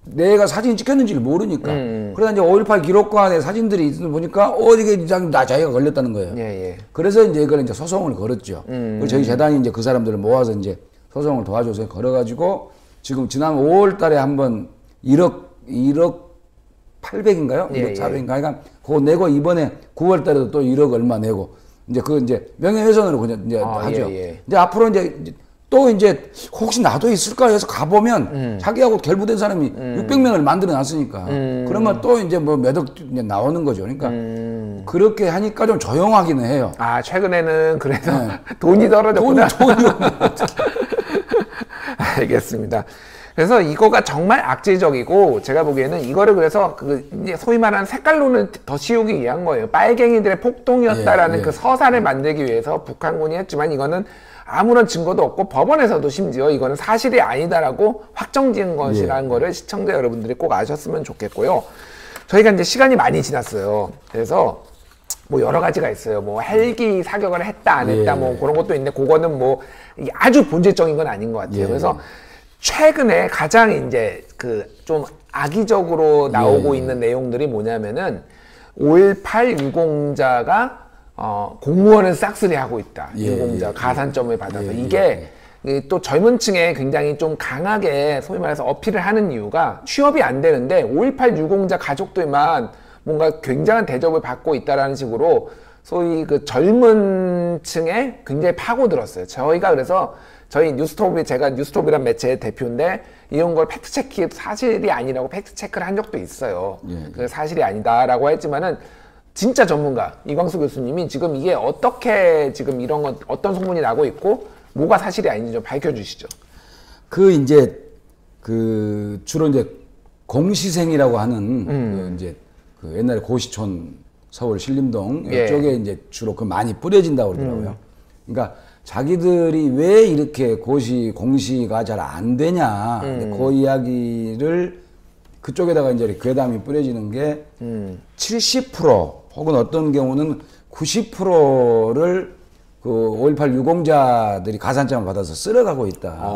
내가 사진 찍혔는지를 모르니까. 그러다 이제 5.18 기록관에 사진들이 있는 보니까 이게 자기가 걸렸다는 거예요. 그래서 이제 이걸 이제 소송을 걸었죠. 그리고 저희 재단이 이제 그 사람들을 모아서 이제 소송을 도와줘서 걸어가지고 지금 지난 5월 달에 한번 1억 800인가요? 1억 400인가? 그러니까 그거 내고 이번에 9월 달에도 또 1억 얼마 내고 이제 그 이제 명예훼손으로 그냥 이제 하죠. 이제 앞으로 이제 또 이제 혹시 나도 있을까 해서 가보면 자기하고 결부된 사람이 600명을 만들어 놨으니까 그러면 또 이제 뭐 몇 억 나오는 거죠. 그러니까 그렇게 하니까 좀 조용하기는 해요. 아 최근에는 그래서 돈이 떨어졌구나. 돈이 알겠습니다. 그래서 이거가 정말 악질적이고 제가 보기에는 이거를 그래서 그 이제 소위 말하는 색깔론을 더 씌우기 위한 거예요. 빨갱이들의 폭동이었다라는 그 서사를 만들기 위해서 북한군이 했지만 이거는 아무런 증거도 없고 법원에서도 심지어 이거는 사실이 아니다라고 확정지은 것이라는 거를 시청자 여러분들이 꼭 아셨으면 좋겠고요. 저희가 이제 시간이 많이 지났어요. 그래서 뭐 여러 가지가 있어요. 뭐 헬기 사격을 했다 안 했다 뭐 그런 것도 있는데 그거는 뭐 아주 본질적인 건 아닌 것 같아요. 그래서 최근에 가장 이제 그 좀 악의적으로 나오고 있는 내용들이 뭐냐면은 5.18 유공자가 공무원을 싹쓸이하고 있다. 유공자 가산점을 받아서 이게 또 젊은 층에 굉장히 좀 강하게 소위 말해서 어필을 하는 이유가 취업이 안 되는데 5.18 유공자 가족들만 뭔가 굉장한 대접을 받고 있다라는 식으로 소위 그 젊은 층에 굉장히 파고들었어요. 저희가 그래서 저희 뉴스톱이 제가 뉴스톱이란 매체의 대표인데 이런 걸 팩트체크 사실이 아니라고 팩트체크를 한 적도 있어요. 그 사실이 아니다라고 했지만은 진짜 전문가 이광수 교수님이 지금 이게 어떻게 지금 이런 건 어떤 소문이 나고 있고 뭐가 사실이 아닌지 좀 밝혀주시죠. 그 이제 그 주로 이제 공시생이라고 하는 그 이제 그 옛날에 고시촌 서울 신림동 이쪽에 이제 주로 그 많이 뿌려진다고 그러더라고요. 그러니까 자기들이 왜 이렇게 공시가 잘 안 되냐 그 이야기를 그쪽에다가 이제 괴담이 뿌려지는 게 70% 혹은 어떤 경우는 90%를 그 5.18 유공자들이 가산점을 받아서 쓸어가고 있다.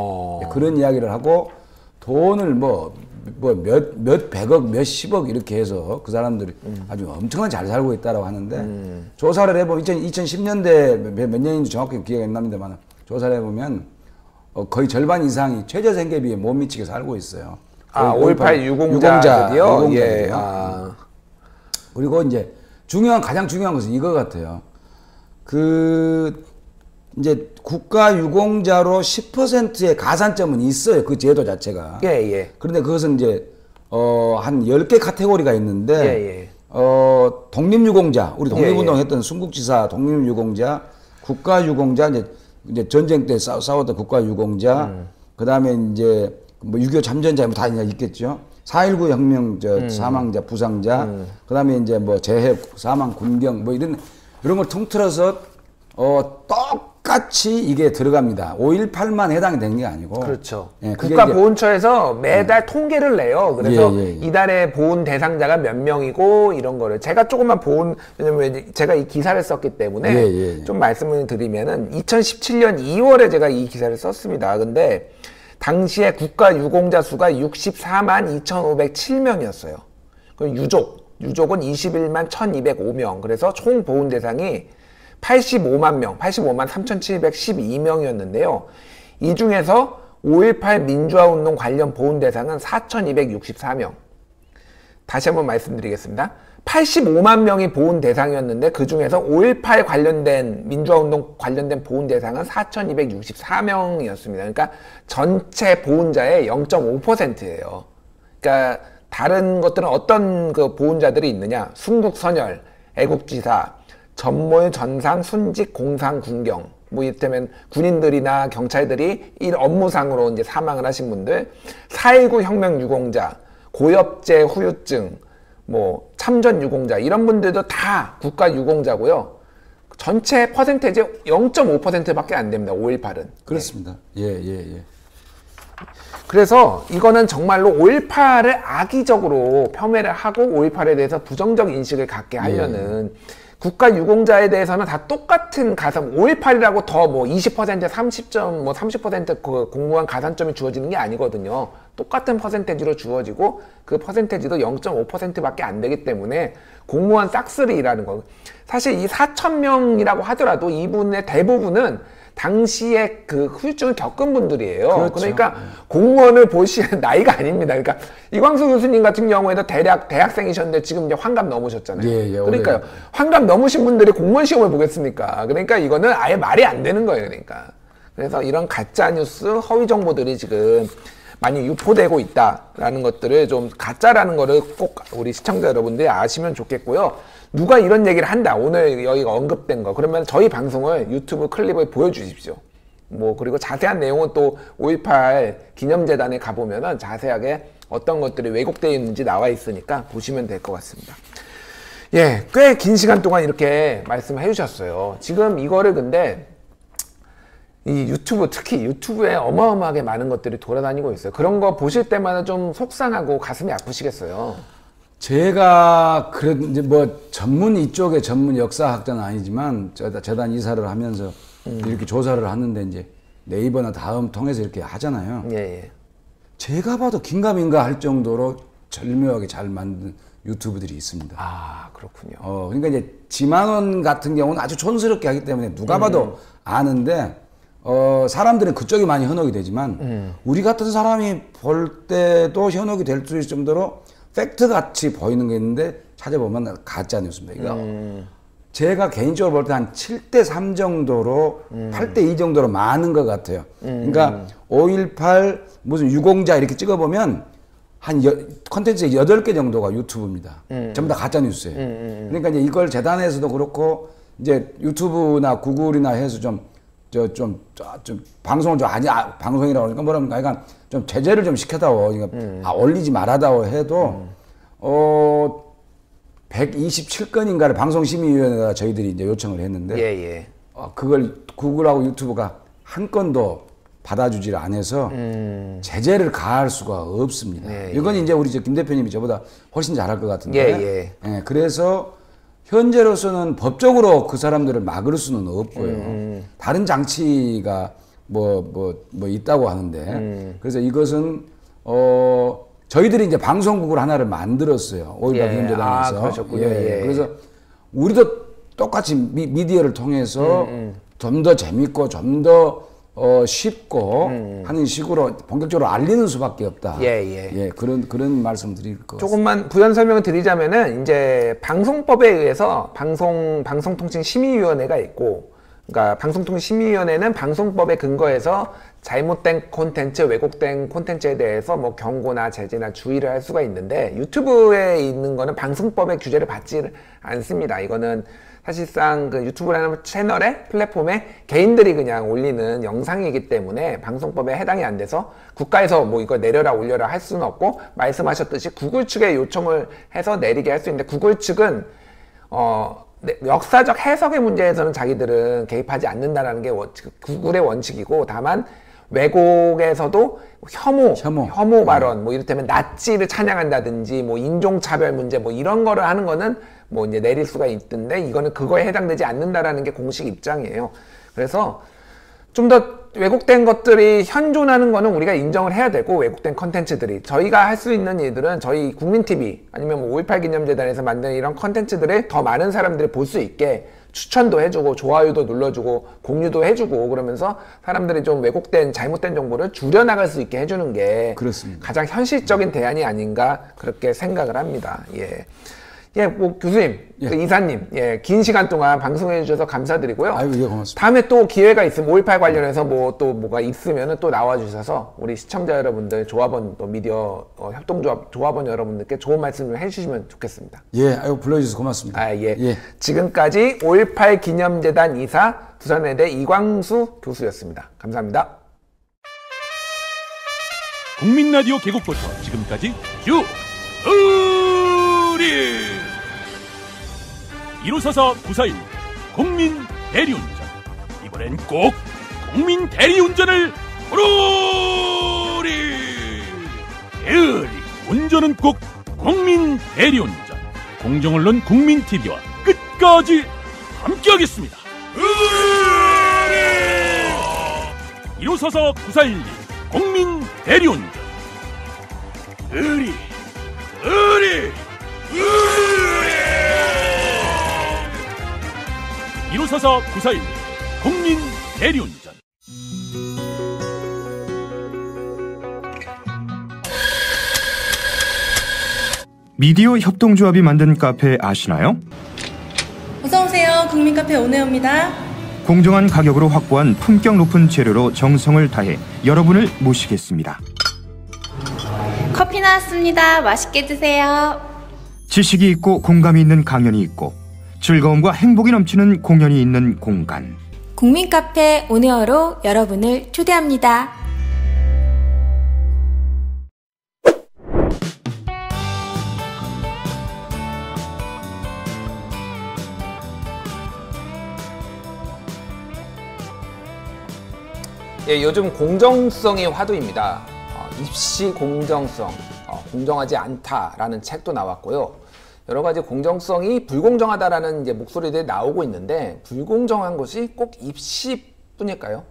그런 이야기를 하고 돈을 몇 백억, 몇 십억 이렇게 해서 그 사람들이 아주 엄청나게 잘 살고 있다고 하는데 조사를 해보면 2010년대 몇 년인지 정확히 기억이 안 납니다만 조사를 해보면 거의 절반 이상이 최저생계비에 못 미치게 살고 있어요. 5.18 유공자들이요? 예. 그리고 이제 가장 중요한 것은 이거 같아요. 이제 국가 유공자로 10%의 가산점은 있어요. 그 제도 자체가. 그런데 그것은 이제, 한 10개 카테고리가 있는데, 독립유공자, 우리 독립운동 했던 순국지사 독립유공자, 국가유공자, 이제 전쟁 때 싸웠던 국가유공자, 그 다음에 이제 뭐 6.25 참전자 뭐 다 있겠죠. 4.19 혁명 사망자, 부상자, 그 다음에 이제 뭐 재해 사망, 군경 뭐 이런 걸 통틀어서 똑같이 이게 들어갑니다. 5.18만 해당이 된 게 아니고. 그렇죠. 국가보훈처에서 매달 통계를 내요. 그래서 이달에 보훈 대상자가 몇 명이고 이런 거를 제가 조금만 왜냐면 제가 이 기사를 썼기 때문에 좀 말씀을 드리면은 2017년 2월에 제가 이 기사를 썼습니다. 근데 당시에 국가 유공자 수가 64만 2,507명이었어요. 그리고 유족은 21만 1,205명. 그래서 총 보훈 대상이 85만 3,712명이었는데요. 이 중에서 5.18 민주화운동 관련 보훈 대상은 4,264명. 다시 한번 말씀드리겠습니다. 85만 명이 보훈 대상이었는데 그 중에서 5.18 관련된 민주화운동 관련된 보훈 대상은 4,264명이었습니다. 그러니까 전체 보훈자의 0.5%예요. 그러니까 다른 것들은 어떤 그 보훈자들이 있느냐? 순국선열, 애국지사, 전몰, 전상, 순직, 공상, 군경. 뭐 이를테면 군인들이나 경찰들이 이 업무상으로 이제 사망을 하신 분들, 4.19 혁명 유공자, 고엽제 후유증, 뭐 삼전 유공자 이런 분들도 다 국가 유공자고요. 전체 퍼센테이지 0.5%밖에 안 됩니다. 5.18은. 그렇습니다. 예. 그래서 이거는 정말로 5.18을 악의적으로 폄훼를 하고 5.18에 대해서 부정적 인식을 갖게 하려는 국가 유공자에 대해서는 다 똑같은 가산, 5.18이라고 더 뭐 20%, 30점, 뭐 30% 그 공무원 가산점이 주어지는 게 아니거든요. 똑같은 퍼센테이지로 주어지고 그 퍼센테이지도 0.5%밖에 안 되기 때문에 공무원 싹쓸이 일하는 거. 사실 이 4,000명이라고 하더라도 이분의 대부분은 당시에 그 후유증을 겪은 분들이에요. 그렇죠. 그러니까 공무원을 보시는 나이가 아닙니다. 그러니까 이광수 교수님 같은 경우에도 대학생이셨는데 지금 이제 환갑 넘으셨잖아요. 그러니까요. 환갑 넘으신 분들이 공무원 시험을 보겠습니까? 그러니까 이거는 아예 말이 안 되는 거예요. 그러니까. 그래서 이런 가짜 뉴스, 허위 정보들이 지금 많이 유포되고 있다라는 것들을 좀 가짜라는 거를 꼭 우리 시청자 여러분들이 아시면 좋겠고요. 누가 이런 얘기를 한다. 오늘 여기가 언급된 거. 그러면 저희 방송을 유튜브 클립을 보여주십시오. 뭐 그리고 자세한 내용은 또 5.18 기념재단에 가보면은 자세하게 어떤 것들이 왜곡되어 있는지 나와 있으니까 보시면 될 것 같습니다. 예, 꽤 긴 시간 동안 이렇게 말씀해 주셨어요. 지금 이거를 근데 이 유튜브, 특히 유튜브에 어마어마하게 많은 것들이 돌아다니고 있어요. 그런 거 보실 때마다 좀 속상하고 가슴이 아프시겠어요. 제가 그래도 이제 뭐 전문 이쪽의 전문 역사학자는 아니지만 재단 이사를 하면서 이렇게 조사를 하는데 이제 네이버나 다음 통해서 이렇게 하잖아요. 제가 봐도 긴가민가 할 정도로 절묘하게 잘 만든 유튜브들이 있습니다. 아, 그렇군요. 그러니까 이제 지만원 같은 경우는 아주 촌스럽게 하기 때문에 누가 봐도 아는데 사람들은 그쪽이 많이 현혹이 되지만 우리 같은 사람이 볼 때도 현혹이 될 수 있을 정도로 팩트 같이 보이는 게 있는데 찾아보면 가짜 뉴스입니다. 이거 제가 개인적으로 볼 때 한 7대3 정도로 8대2 정도로 많은 것 같아요. 그러니까 5.18 무슨 유공자 이렇게 찍어보면 한 컨텐츠 8개 정도가 유튜브입니다. 전부 다 가짜 뉴스예요. 그러니까 이제 이걸 재단에서도 그렇고 이제 유튜브나 구글이나 해서 좀 방송을 좀 방송이라고 그러니까 뭐랍니까? 그러니까 좀 제재를 좀 시켜다오. 그러니까 올리지 말아다오 해도 127건인가를 방송심의위원회가 저희들이 이제 요청을 했는데 그걸 구글하고 유튜브가 한 건도 받아주질 않아서 제재를 가할 수가 없습니다. 이건 이제 우리 김 대표님이 저보다 훨씬 잘할 것 같은데 그래서 현재로서는 법적으로 그 사람들을 막을 수는 없고요. 다른 장치가 뭐 있다고 하는데 그래서 이것은 저희들이 이제 방송국을 하나를 만들었어요. 5.18 기념재단에서. 그래서 우리도 똑같이 미디어를 통해서 좀 더 재밌고 좀 더 쉽고 하는 식으로 본격적으로 알리는 수밖에 없다. 그런 말씀 드릴 것 같습니다. 조금만 부연 설명을 드리자면은 이제 방송법에 의해서 방송통신심의위원회가 있고, 그러니까 방송통신심의위원회는 방송법에 근거해서 잘못된 콘텐츠, 왜곡된 콘텐츠에 대해서 뭐 경고나 제재나 주의를 할 수가 있는데 유튜브에 있는 거는 방송법의 규제를 받지 않습니다. 이거는 사실상 그 유튜브라는 채널에 플랫폼에 개인들이 그냥 올리는 영상이기 때문에 방송법에 해당이 안 돼서 국가에서 뭐 이거 내려라 올려라 할 수는 없고, 말씀하셨듯이 구글 측에 요청을 해서 내리게 할 수 있는데 구글 측은 역사적 해석의 문제에서는 자기들은 개입하지 않는다라는 게 구글의 원칙이고, 다만 왜곡에서도 혐오 발언, 뭐 이를테면 나치를 찬양한다든지 뭐 인종차별 문제 뭐 이런 거를 하는 거는 뭐 이제 내릴 수가 있던데, 이거는 그거에 해당되지 않는다라는 게 공식 입장이에요. 그래서 좀 더 왜곡된 것들이 현존하는 거는 우리가 인정을 해야 되고, 왜곡된 컨텐츠들이 저희가 할 수 있는 일들은 저희 국민TV 아니면 뭐 5.18 기념재단에서 만든 이런 컨텐츠들을 더 많은 사람들이 볼 수 있게 추천도 해주고 좋아요도 눌러주고 공유도 해주고, 그러면서 사람들이 좀 왜곡된 잘못된 정보를 줄여나갈 수 있게 해주는 게 그렇습니다. 가장 현실적인 대안이 아닌가 그렇게 생각을 합니다. 뭐 교수님, 그 이사님, 긴 시간 동안 방송해 주셔서 감사드리고요. 고맙습니다. 다음에 또 기회가 있으면 5.18 관련해서 뭐가 있으면 또 나와 주셔서 우리 시청자 여러분들, 조합원 또 미디어 협동조합 조합원 여러분들께 좋은 말씀 좀 해주시면 좋겠습니다. 불러주셔서 고맙습니다. 지금까지 5.18 기념재단 이사 부산외대 이광수 교수였습니다. 감사합니다. 국민라디오 개국부터 지금까지 쭉 우리 154 941 국민 대리운전. 이번엔 꼭 국민 대리운전을 부르리. 운전은 꼭 국민 대리운전. 공정언론 국민TV와 끝까지 함께하겠습니다. 154 941 국민 대리운전. 154 941 국민 대리운전. 미디어 협동조합이 만든 카페 아시나요? 어서오세요. 국민카페 오네어입니다. 공정한 가격으로 확보한 품격 높은 재료로 정성을 다해 여러분을 모시겠습니다. 커피 나왔습니다. 맛있게 드세요. 지식이 있고 공감이 있는 강연이 있고 즐거움과 행복이 넘치는 공연이 있는 공간. 국민카페 오네어로 여러분을 초대합니다. 예, 요즘 공정성이 화두입니다. 입시 공정성, 공정하지 않다라는 책도 나왔고요. 여러 가지 공정성이 불공정하다라는 이제 목소리들이 나오고 있는데, 불공정한 것이 꼭 입시뿐일까요?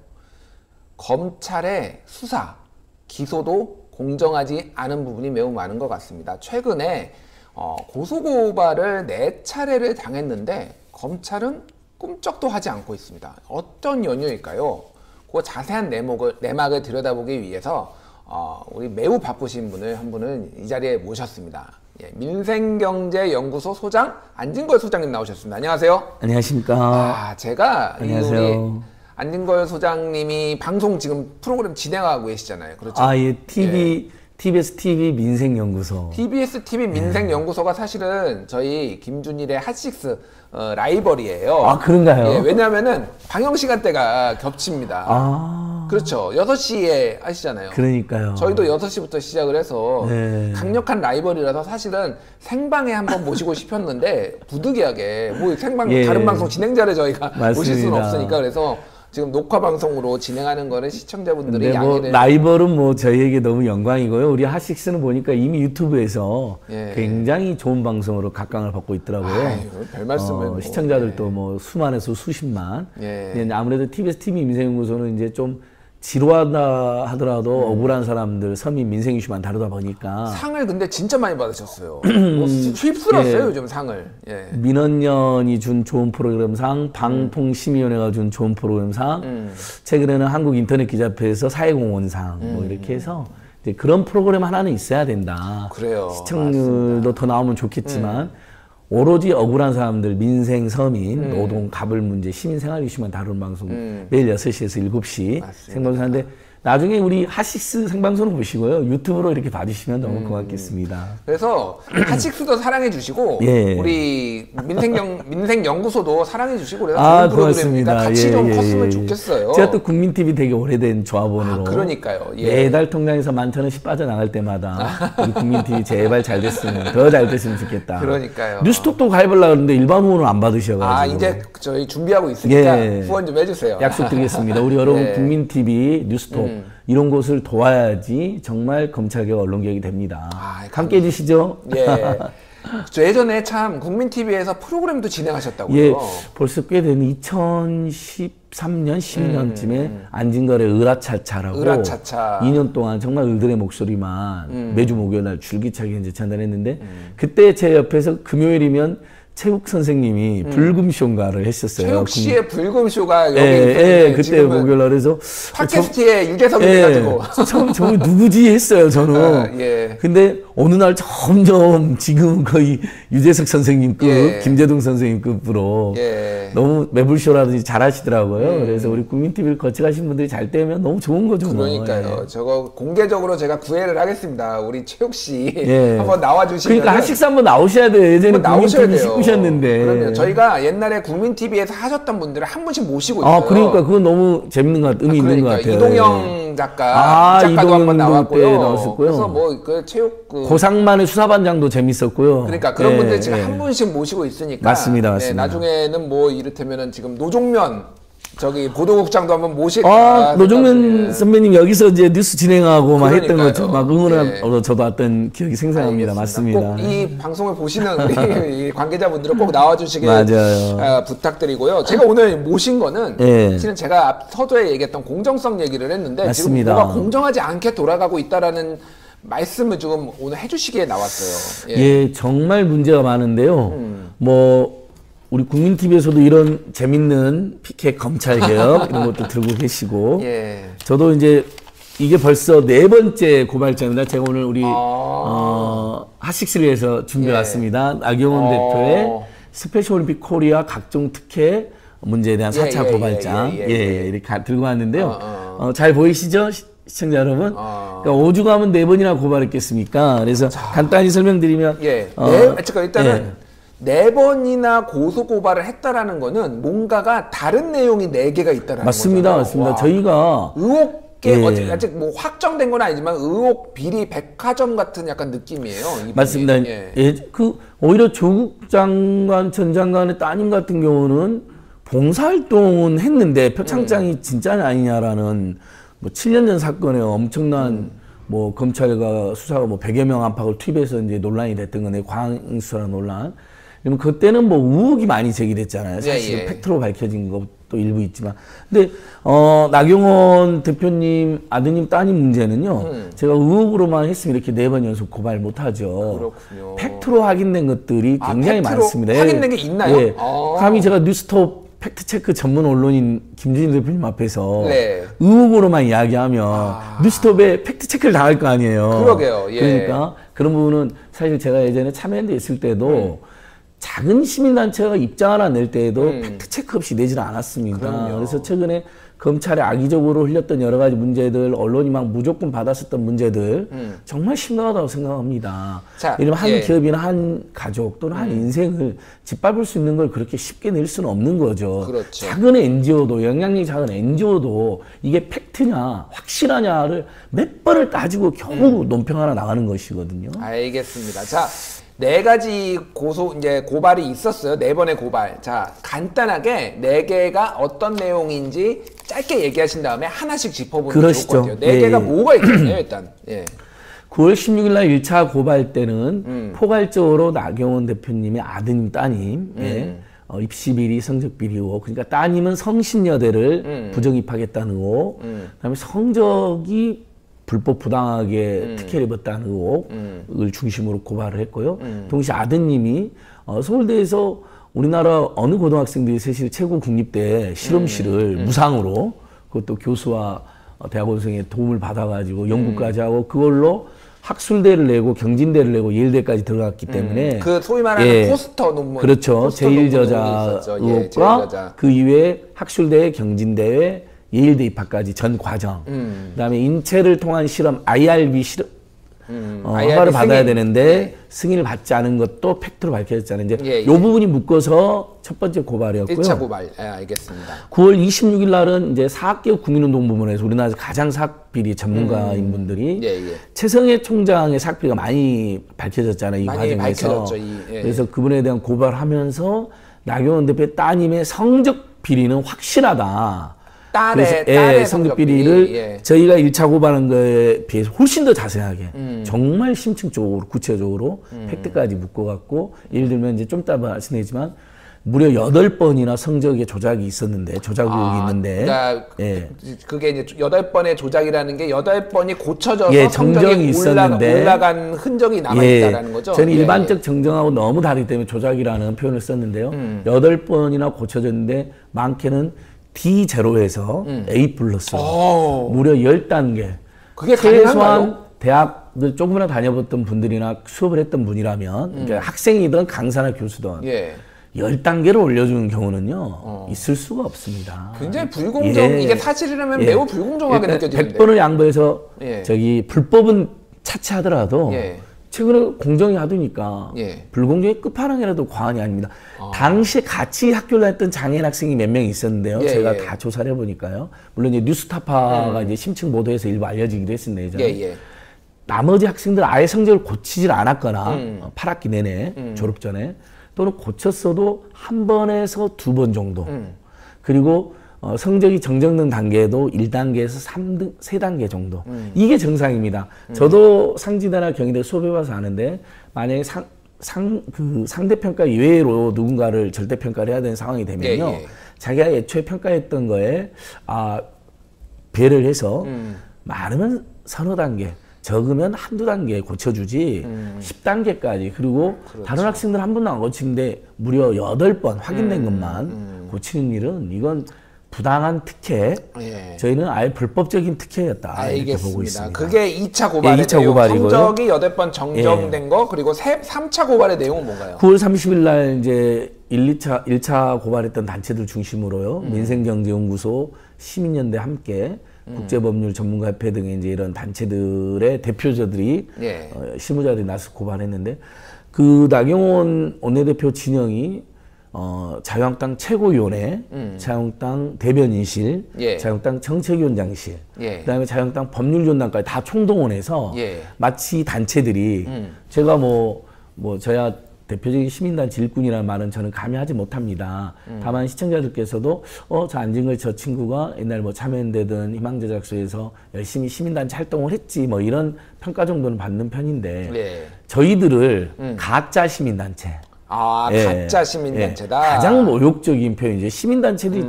검찰의 수사, 기소도 공정하지 않은 부분이 매우 많은 것 같습니다. 최근에 고소고발을 4차례를 당했는데 검찰은 꿈쩍도 하지 않고 있습니다. 어떤 연유일까요? 그 자세한 내막을 들여다보기 위해서 우리 매우 바쁘신 분을 한 분을 이 자리에 모셨습니다. 예, 민생경제연구소 소장 안진걸 소장님 나오셨습니다. 안녕하세요. 안녕하십니까. 제가 안녕하세요. 우리 안진걸 소장님이 방송 지금 프로그램 진행하고 계시잖아요. 그렇죠? 예, TBS TV 민생연구소. TBS TV 민생연구소가 사실은 저희 김준일의 핫식스 라이벌이에요. 아, 그런가요? 예, 왜냐하면은 방영 시간대가 겹칩니다. 그렇죠. 6시에 하시잖아요. 그러니까요. 저희도 6시부터 시작을 해서 네. 강력한 라이벌이라서 사실은 생방에 한번 모시고 싶었는데 부득이하게 뭐 생방 예. 다른 방송 진행자를 저희가 맞습니다. 모실 수는 없으니까 그래서 지금 녹화 방송으로 진행하는 거를 시청자분들이 근데 뭐 양해를 라이벌은 뭐 저희에게 너무 영광이고요. 우리 핫식스는 보니까 이미 유튜브에서 예. 굉장히 좋은 방송으로 각광을 받고 있더라고요. 아유, 별 말씀을 시청자들도 뭐 수만에서 수십만. 예. 아무래도 TBS TV 민생연구소는 이제 좀 지루하다 하더라도 억울한 사람들, 서민 민생 이슈만 다루다 보니까 상을 근데 진짜 많이 받으셨어요. 뭐 휩쓸었어요. 예. 요즘 상을. 예. 민원연이 준 좋은 프로그램상, 방통심의위원회가 준 좋은 프로그램상, 최근에는 한국인터넷기자협회에서 사회공헌상 뭐 이렇게 해서 이제 그런 프로그램 하나는 있어야 된다. 그래요. 시청률도 맞습니다. 더 나오면 좋겠지만 오로지 억울한 사람들, 민생, 서민, 노동, 가불 문제, 시민생활 이슈만 다루는 방송 매일 6시에서 7시 생방송하는데 나중에 우리 핫식스 생방송을 보시고요. 유튜브로 이렇게 봐주시면 너무 고맙겠습니다. 그래서 핫식스도 사랑해 주시고 예. 우리 민생연구소도 사랑해 주시고 그래서 좋은 프로그램이니까 같이 좀 컸으면 좋겠어요. 제가 또 국민TV 되게 오래된 조합원으로 그러니까요. 예. 매달 통장에서 11,000원씩 빠져나갈 때마다 우리 국민TV 제발 잘 됐으면 더 잘 됐으면 좋겠다. 그러니까요. 뉴스톡도 가입하려고 하는데 일반 후원을 안 받으셔가지고 이제 저희 준비하고 있으니까 예. 후원 좀 해주세요. 약속드리겠습니다. 우리 여러분 예. 국민TV 뉴스톡 이런 곳을 도와야지 정말 검찰개혁 언론개혁이 됩니다. 함께 해주시죠. 예. 저 예전에 참 국민TV에서 프로그램도 진행하셨다고요. 예, 벌써 꽤 된 2013년, 10년쯤에 안진걸의 으라차차라고 으라차차. 2년 동안 정말 을들의 목소리만 매주 목요일 날 줄기차게 이제 전달했는데 그때 제 옆에서 금요일이면 최욱 선생님이 불금쇼인가를 했었어요. 최욱 씨의 불금쇼가 여기 있었는데 그때 목요일 날 해서 팟캐스트의 유재석이 돼가지고 처음에 누구지 했어요 저는. 예. 근데 어느 날 점점 지금 거의 유재석 선생님급, 예. 김재동 선생님급으로 예. 너무 매불쇼라든지 잘하시더라고요. 그래서 우리 국민TV를 거쳐가신 분들이 잘 되면 너무 좋은 거죠. 그러니까요. 뭐. 예. 저거 공개적으로 제가 구애를 하겠습니다. 우리 최욱 씨 예. 한번 나와주시면. 그러니까 핫식스 한번 나오셔야 돼요. 예전에 나오셔야 돼요. 식구셨는데. 그러면 저희가 옛날에 국민TV에서 하셨던 분들을 한 분씩 모시고 있어요. 그러니까 그건 너무 재밌는 것 같아요. 의미 있는 것 같아요. 이동영 작가도 이동영 한번 나왔고요. 나왔었고요. 그래서 뭐 그 체육 고상만의 수사반장도 재밌었고요. 그러니까 그런 분들 지금 한 분씩 모시고 있으니까. 맞습니다, 맞습니다. 나중에는 뭐 이를테면은 지금 노종면 저기 보도국장도 한번 노종면 선배님 여기서 이제 뉴스 진행하고 막 했던 거 막 응원하러 저도 왔던 기억이 생생합니다. 맞습니다. 꼭 이 방송을 보시는 우리 관계자분들은 꼭 나와주시길 부탁드리고요. 제가 오늘 모신 거는 실은 제가 앞 서두에 얘기했던 공정성 얘기를 했는데 맞습니다. 지금 뭐가 공정하지 않게 돌아가고 있다라는 말씀을 지금 오늘 해주시기에 나왔어요. 예, 정말 문제가 많은데요. 뭐 우리 국민TV에서도 이런 재밌는 피켓 검찰개혁 이런 것도 들고 계시고 저도 이제 이게 벌써 4번째 고발장입니다. 제가 오늘 우리 핫식스를 위해서 준비해 왔습니다. 나경원 대표의 스페셜 올림픽 코리아 각종 특혜 문제에 대한 4차 고발장 이렇게 들고 왔는데요. 잘 보이시죠? 시청자 여러분? 그러니까 오죽하면 4번이나 고발했겠습니까? 그래서 간단히 설명드리면 일단은 4번이나 고소 고발을 했다라는 거는 뭔가가 다른 내용이 4개가 있다라는 맞습니다. 거잖아요. 맞습니다. 저희가 의혹 아직 뭐 확정된 건 아니지만 의혹 비리 백화점 같은 약간 느낌이에요. 맞습니다. 오히려 조국 장관 전 장관의 따님 같은 경우는 봉사활동은 했는데 표창장이 진짜냐 아니냐라는 뭐 7년 전 사건에 엄청난 뭐 검찰과 수사가 뭐 100여 명 안팎을 투입해서 이제 논란이 됐던 건데 광수라는 논란. 그러면 그때는 뭐 의혹이 많이 제기됐잖아요. 사실 팩트로 밝혀진 것도 일부 있지만. 근데 나경원 대표님 아드님 따님 문제는요. 제가 의혹으로만 했으면 이렇게 4번 연속 고발 못 하죠. 그렇군요. 팩트로 확인된 것들이 굉장히 많습니다. 확인된 게 있나요? 감히 제가 뉴스톱 팩트체크 전문 언론인 김준일 대표님 앞에서 의혹으로만 이야기하면 뉴스톱에 팩트체크를 당할 거 아니에요. 그러게요. 그러니까 그런 부분은 사실 제가 예전에 참여연대 있을 때도 작은 시민단체가 입장 하나 낼 때에도 팩트체크 없이 내지는 않았습니다. 그럼요. 그래서 최근에 검찰에 악의적으로 흘렸던 여러 가지 문제들, 언론이 막 무조건 받았었던 문제들 정말 심각하다고 생각합니다. 왜냐면 한 기업이나 한 가족 또는 한 인생을 짓밟을 수 있는 걸 그렇게 쉽게 낼 수는 없는 거죠. 그렇죠. 작은 NGO도, 영향력이 작은 NGO도 이게 팩트냐 확실하냐를 몇 번을 따지고 겨우 논평 하나 나가는 것이거든요. 알겠습니다. 자, 4가지 고발이 있었어요. 4번의 고발. 자, 간단하게 4개가 어떤 내용인지 짧게 얘기하신 다음에 하나씩 짚어보면 좋을 것 같아요. 4개가 뭐가 있겠네요, 일단. 9월 16일 날 1차 고발 때는 포괄적으로 나경원 대표님의 아드님, 따님, 입시 비리, 성적 비리 의혹. 그러니까 따님은 성신여대를 부정 입학했다는 의혹. 그다음에 성적이 불법 부당하게 특혜를 입었다는 의혹을 중심으로 고발을 했고요. 동시에 아드님이 서울대에서 우리나라 어느 고등학생들이 사실 최고 국립대 실험실을 무상으로 그것도 교수와 대학원생의 도움을 받아가지고 연구까지 하고 그걸로 학술대를 내고 경진대를 내고 예일대까지 들어갔기 때문에 그 소위 말하는 포스터 논문 그렇죠. 제1저자 의혹과 그 이외에 학술대, 경진대회 예일대 입학까지 전 과정. 그다음에 인체를 통한 실험 IRB 실험 허가를 받아야 되는데 승인을 받지 않은 것도 팩트로 밝혀졌잖아요. 이제 요 부분이 묶어서 첫 번째 고발이었고요. 1차 고발. 알겠습니다. 9월 26일 날은 이제 사학개혁 국민운동부문에서 우리나라에서 가장 사학비리 전문가인 분들이 최성해 총장의 사학비리가 많이 밝혀졌잖아요. 이 많이 과정에서. 밝혀졌죠. 그래서 그분에 대한 고발하면서 나경원 대표의 따님의 성적 비리는 확실하다. 딸의 성적 비리를 저희가 1차 고발한 거에 비해서 훨씬 더 자세하게 정말 심층적으로 구체적으로 팩트까지 묶어갖고 예를 들면 이제 좀 이따 말씀드리지만 무려 8번이나 성적에 조작이 있었는데 조작 의혹이 있는데 그러니까 그게 이제 8번의 조작이라는 게 8번이 고쳐져서 정정이 있었는데 올라간 흔적이 남아있다는 거죠. 저는 일반적 정정하고 너무 다르기 때문에 조작이라는 표현을 썼는데요. 8번이나 고쳐졌는데 많게는 D0에서 A 플러스로 무려 10단계. 그게 최소한 가능한가요? 대학을 조금이나 다녀봤던 분들이나 수업을 했던 분이라면 그러니까 학생이든 강사나 교수든 10단계를 올려주는 경우는요 있을 수가 없습니다. 굉장히 이게 사실이라면 매우 불공정하게 느껴지는데 100번을 양보해서 저기 불법은 차치하더라도 최근에 공정이 하드니까 불공정의 끝판왕이라도 과언이 아닙니다. 당시에 같이 학교를 다녔던 장애인 학생이 몇 명 있었는데요. 제가 다 조사를 해보니까요. 물론 이제 뉴스타파가 이제 심층 보도해서 일부 알려지기도 했습니다. 예전에. 나머지 학생들 아예 성적을 고치질 않았거나 8학기 내내 졸업 전에 또는 고쳤어도 한 번에서 두 번 정도 그리고 성적이 정정된 단계에도 1단계에서 3등, 3단계 정도 이게 정상입니다. 저도 상지대나 경희대 수업해봐서 아는데 만약에 상대평가 이외로 누군가를 절대평가를 해야 되는 상황이 되면요. 자기가 애초에 평가했던 거에 배를 해서 많으면 서너 단계 적으면 한두 단계 고쳐주지 10단계까지 그리고 그렇죠. 다른 학생들 한 번도 안 고치는데 무려 8번 확인된 것만 고치는 일은 이건 부당한 특혜, 저희는 아예 불법적인 특혜였다 이렇게 보고 있습니다. 그게 2차 고발의 2차 고발이고요. 성적이 8번 정정된 거 그리고 3차 고발의 내용은 뭔가요? 9월 30일 날 이제 1차 고발했던 단체들 중심으로요. 민생경제연구소, 시민연대 함께 국제법률 전문가협회 등의 이제 이런 단체들의 대표자들이 실무자들이 나서 고발했는데 그 나경원 원내대표 진영이 자유한국당 최고위원회, 자유한국당 대변인실, 자유한국당 정책위원장실, 그다음에 자유한국당 법률위원장까지 다 총동원해서 마치 단체들이 제가 저야 대표적인 시민단체 일꾼이라는 말은 저는 감히 하지 못합니다. 다만 시청자들께서도 저 안진걸 저 친구가 옛날 참여연대든 희망제작소에서 열심히 시민단체 활동을 했지 이런 평가 정도는 받는 편인데 저희들을 가짜 시민단체 가짜 시민단체다. 가장 모욕적인 표현이죠. 시민단체들이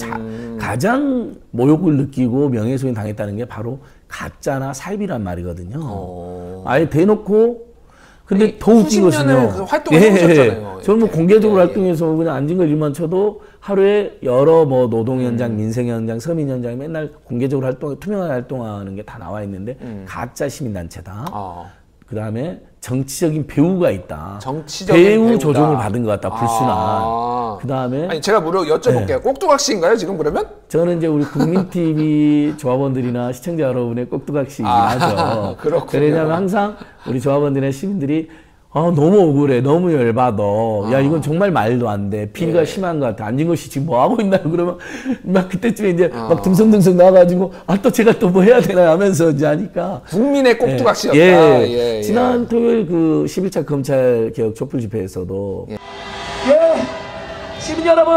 가장 모욕을 느끼고 명예훼손이 당했다는 게 바로 가짜나 사입이란 말이거든요. 아예 대놓고 근데 더 웃긴 것은요. 그 활동을 해보셨잖아요. 저는 공개적으로 활동해서 그냥 안진걸 일만 쳐도 하루에 여러 노동현장, 민생현장, 서민현장 맨날 공개적으로 투명하게 활동하는 게 다 나와 있는데 가짜 시민단체다. 그 다음에 정치적인 배우가 있다. 배우 조종을 받은 것 같다. 불순한. 그 다음에 아니 제가 여쭤볼게요. 꼭두각시인가요 지금 그러면? 저는 이제 우리 국민TV 조합원들이나 시청자 여러분의 꼭두각시이긴 하죠. 그렇군요. 왜냐하면 항상 우리 조합원들이나 시민들이 너무 억울해, 너무 열받아. 야, 이건 정말 말도 안 돼. 비리가 심한 것 같아. 안진걸 씨 지금 뭐 하고 있나요? 그러면 막 그때쯤에 이제 막 듬성듬성 나와가지고 또 제가 또 뭐 해야 되나 하면서 이제 하니까. 국민의 꼭두각시였다. 지난 토요일 그 11차 검찰 개혁 촛불 집회에서도. 시민 여러분,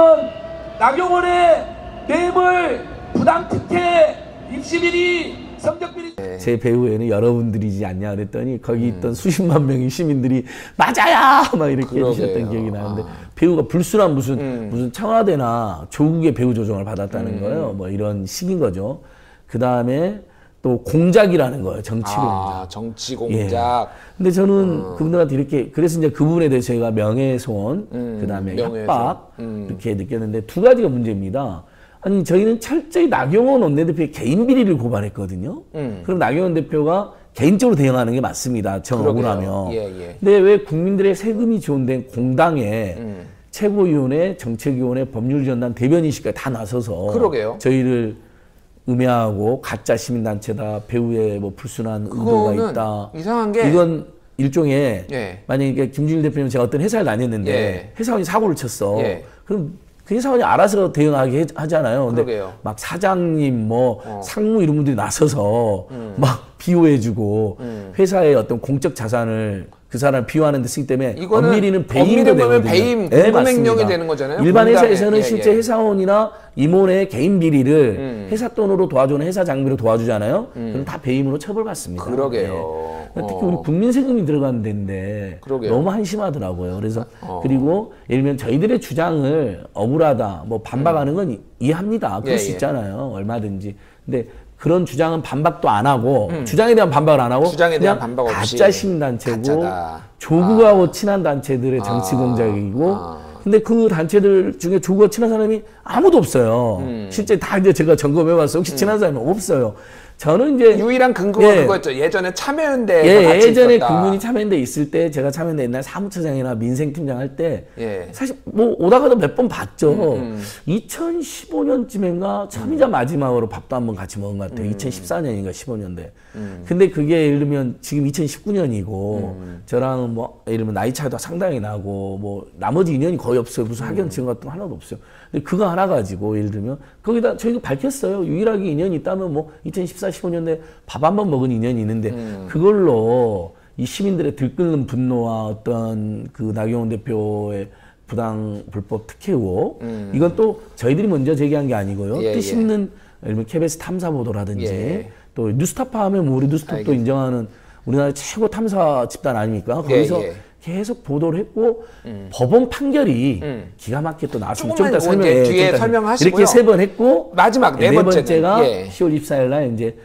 나경원의 뇌물, 부당특혜, 입시비리, 성적비리. 제 배후에는 여러분들이지 않냐 그랬더니 거기 있던 수십만 명의 시민들이 맞아야 막 이렇게 해주셨던 기억이 나는데 배우가 불순한 무슨 청와대나 조국의 배우 조정을 받았다는 거예요. 이런 식인 거죠. 그 다음에 또 공작이라는 거예요. 정치 공작. 정치 공작. 근데 저는 그분들한테 이렇게 그래서 이제 그 부분에 대해서 저희가 명예훼손, 그 다음에 협박 이렇게 느꼈는데 두 가지가 문제입니다. 아니 저희는 철저히 나경원 원내대표의 개인 비리를 고발했거든요. 그럼 나경원 대표가 개인적으로 대응하는 게 맞습니다. 정 억울하면. 근데 왜 국민들의 세금이 지원된 공당에 최고위원회, 정책위원회, 법률위원단, 대변인실까지 다 나서서 저희를 음해하고 가짜 시민단체다, 배우의 불순한 의도가 있다. 이상한 게 이건 일종의 만약에 김준일 대표님 제가 어떤 회사를 다녔는데 회사원이 사고를 쳤어. 그럼 그 회사원이 알아서 대응하게 하잖아요. 근데 막 사장님, 상무 이런 분들이 나서서 막 비호해주고 회사의 어떤 공적 자산을 그 사람을 비호하는 데 쓰기 때문에 엄밀히는 배임도 되거든요. 배임, 공금횡령이 되는 거잖아요. 일반 회사에서는 실제 회사원이나 임원의 개인 비리를 회사 돈으로 도와주는 회사 장비로 도와주잖아요. 그럼 다 배임으로 처벌받습니다. 특히 우리 국민 세금이 들어가는 데인데 너무 한심하더라고요. 그래서 그리고 예를 들면 저희들의 주장을 억울하다, 반박하는 건 이해합니다. 그럴 수 있잖아요. 얼마든지. 근데 그런 주장은 반박도 안 하고 주장에 대한 반박을 안 하고 그냥 가짜 시민단체고 조국하고 친한 단체들의 정치 공작이고 근데 그 단체들 중에 조국과 친한 사람이 아무도 없어요. 실제 다 이제 제가 점검해봤어요. 혹시 친한 사람이 없어요. 저는 이제 유일한 근거가 그거였죠. 예전에 참여연대에 같이 예전에 있었다. 그분이 참여연대 있을 때 제가 참여연대 옛날 사무처장이나 민생팀장 할 때 사실 오다가도 몇 번 봤죠. 2015년쯤인가 처음이자 마지막으로 밥도 한번 같이 먹은 것 같아요. 2014년인가 15년대. 근데 그게 예를 들면 지금 2019년이고 저랑 예를 들면 나이 차이도 상당히 나고 나머지 인연이 거의 없어요. 무슨 학연 지원 같은 거 하나도 없어요. 근데 그거 하나 가지고 예를 들면 거기다 저희가 밝혔어요. 유일하게 인연이 있다면 2014, 15년대 밥 한 번 먹은 인연이 있는데 그걸로 이 시민들의 들끓는 분노와 어떤 그 나경원 대표의 부당 불법 특혜 의혹 이건 또 저희들이 먼저 제기한 게 아니고요. 뜻 있는 예를 들면 KBS 탐사 보도라든지 또 뉴스타파 하면 우리 뉴스톱도 인정하는 우리나라 최고 탐사 집단 아닙니까? 거기서 계속 보도를 했고 법원 판결이 기가 막히게 또 나왔습니다. 좀 이따 뒤에 설명하시고요. 이렇게 3번 했고 마지막 네 번째가 10월 24일 날 이제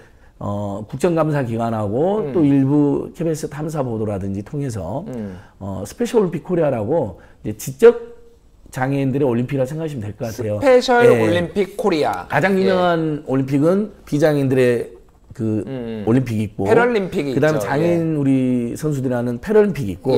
국정감사 기관하고 또 일부 KBS 탐사 보도라든지 통해서 스페셜 올림픽 코리아라고 이제 지적 장애인들의 올림픽이라 생각하시면 될 것 같아요. 스페셜 올림픽 코리아. 가장 유명한 올림픽은 비장애인들의 그 올림픽이 있고 패럴림픽이 그다음에 있죠. 장애인 우리 선수들이 하는 패럴림픽이 있고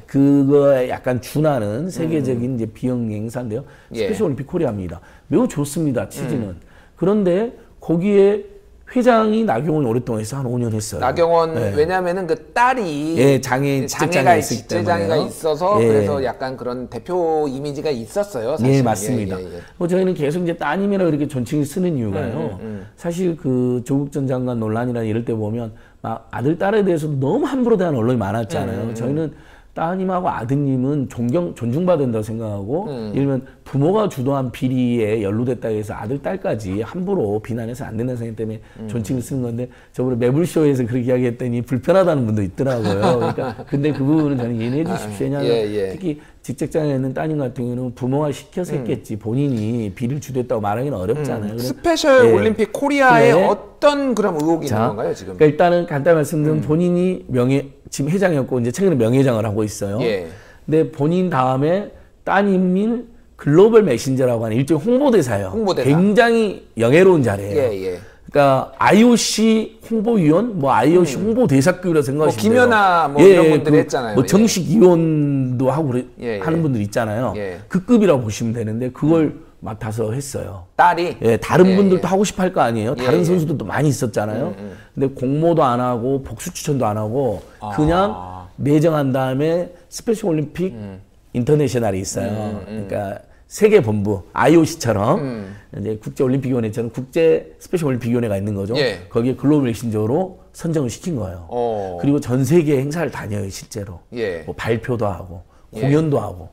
그거에 약간 준하는 세계적인 이제 비영 행사인데요. 스페셜 올림픽 코리아입니다. 매우 좋습니다. 취지는. 그런데 거기에 회장이 나경원 오랫동안 해서 한 5년 했어요. 나경원 왜냐하면은 그 딸이 장애가 있어서 그래서 약간 그런 대표 이미지가 있었어요. 사실. 예, 맞습니다. 저희는 계속 이제 따님이라고 이렇게 존칭을 쓰는 이유가요. 사실 그 조국 전 장관 논란이나 이럴 때 보면 막 아들 딸에 대해서 너무 함부로 대한 언론이 많았잖아요. 저희는 따님하고 아드님은 존중받아야 된다고 생각하고 예를 들면 부모가 주도한 비리에 연루됐다 해서 아들, 딸까지 함부로 비난해서 안 된다는 생각 때문에 존칭을 쓰는 건데 저번에 매불쇼에서 그렇게 이야기했더니 불편하다는 분도 있더라고요. 그러니까 근데 그 부분은 저는 이해해 주십시오. 왜냐하면 특히 직책장애 있는 따님 같은 경우는 부모가 시켜서 했겠지 본인이 비리를 주도했다고 말하기는 어렵잖아요. 스페셜 올림픽 코리아에 어떤 그런 의혹이 있는 건가요 지금? 그러니까 일단은 간단히 말씀드리면 본인이 지금 회장이었고 이제 최근에 명예회장을 하고 있어요. 근데 본인 다음에 따님인 글로벌 메신저라고 하는 일종의 홍보대사예요. 굉장히 영예로운 자리예요. 그러니까 IOC 홍보위원, 뭐 IOC 홍보대사급이라고 생각하시면 돼요. 김연아 뭐 이런 분들이 했잖아요. 뭐 정식 위원도 하고 하는 분들 있잖아요. 그 급이라고 보시면 되는데 그걸 맡아서 했어요. 딸이? 다른 분들도 하고 싶어 할 거 아니에요. 다른 선수들도 많이 있었잖아요. 근데 공모도 안 하고 복수 추천도 안 하고 그냥 내정한 다음에 스페셜 올림픽 인터내셔널이 있어요. 그러니까 세계 본부 IOC처럼 이제 국제 올림픽위원회처럼 국제 스페셜 올림픽위원회가 있는 거죠. 거기에 글로벌 메신저로 선정을 시킨 거예요. 그리고 전 세계 행사를 다녀요, 실제로. 뭐 발표도 하고 공연도 하고.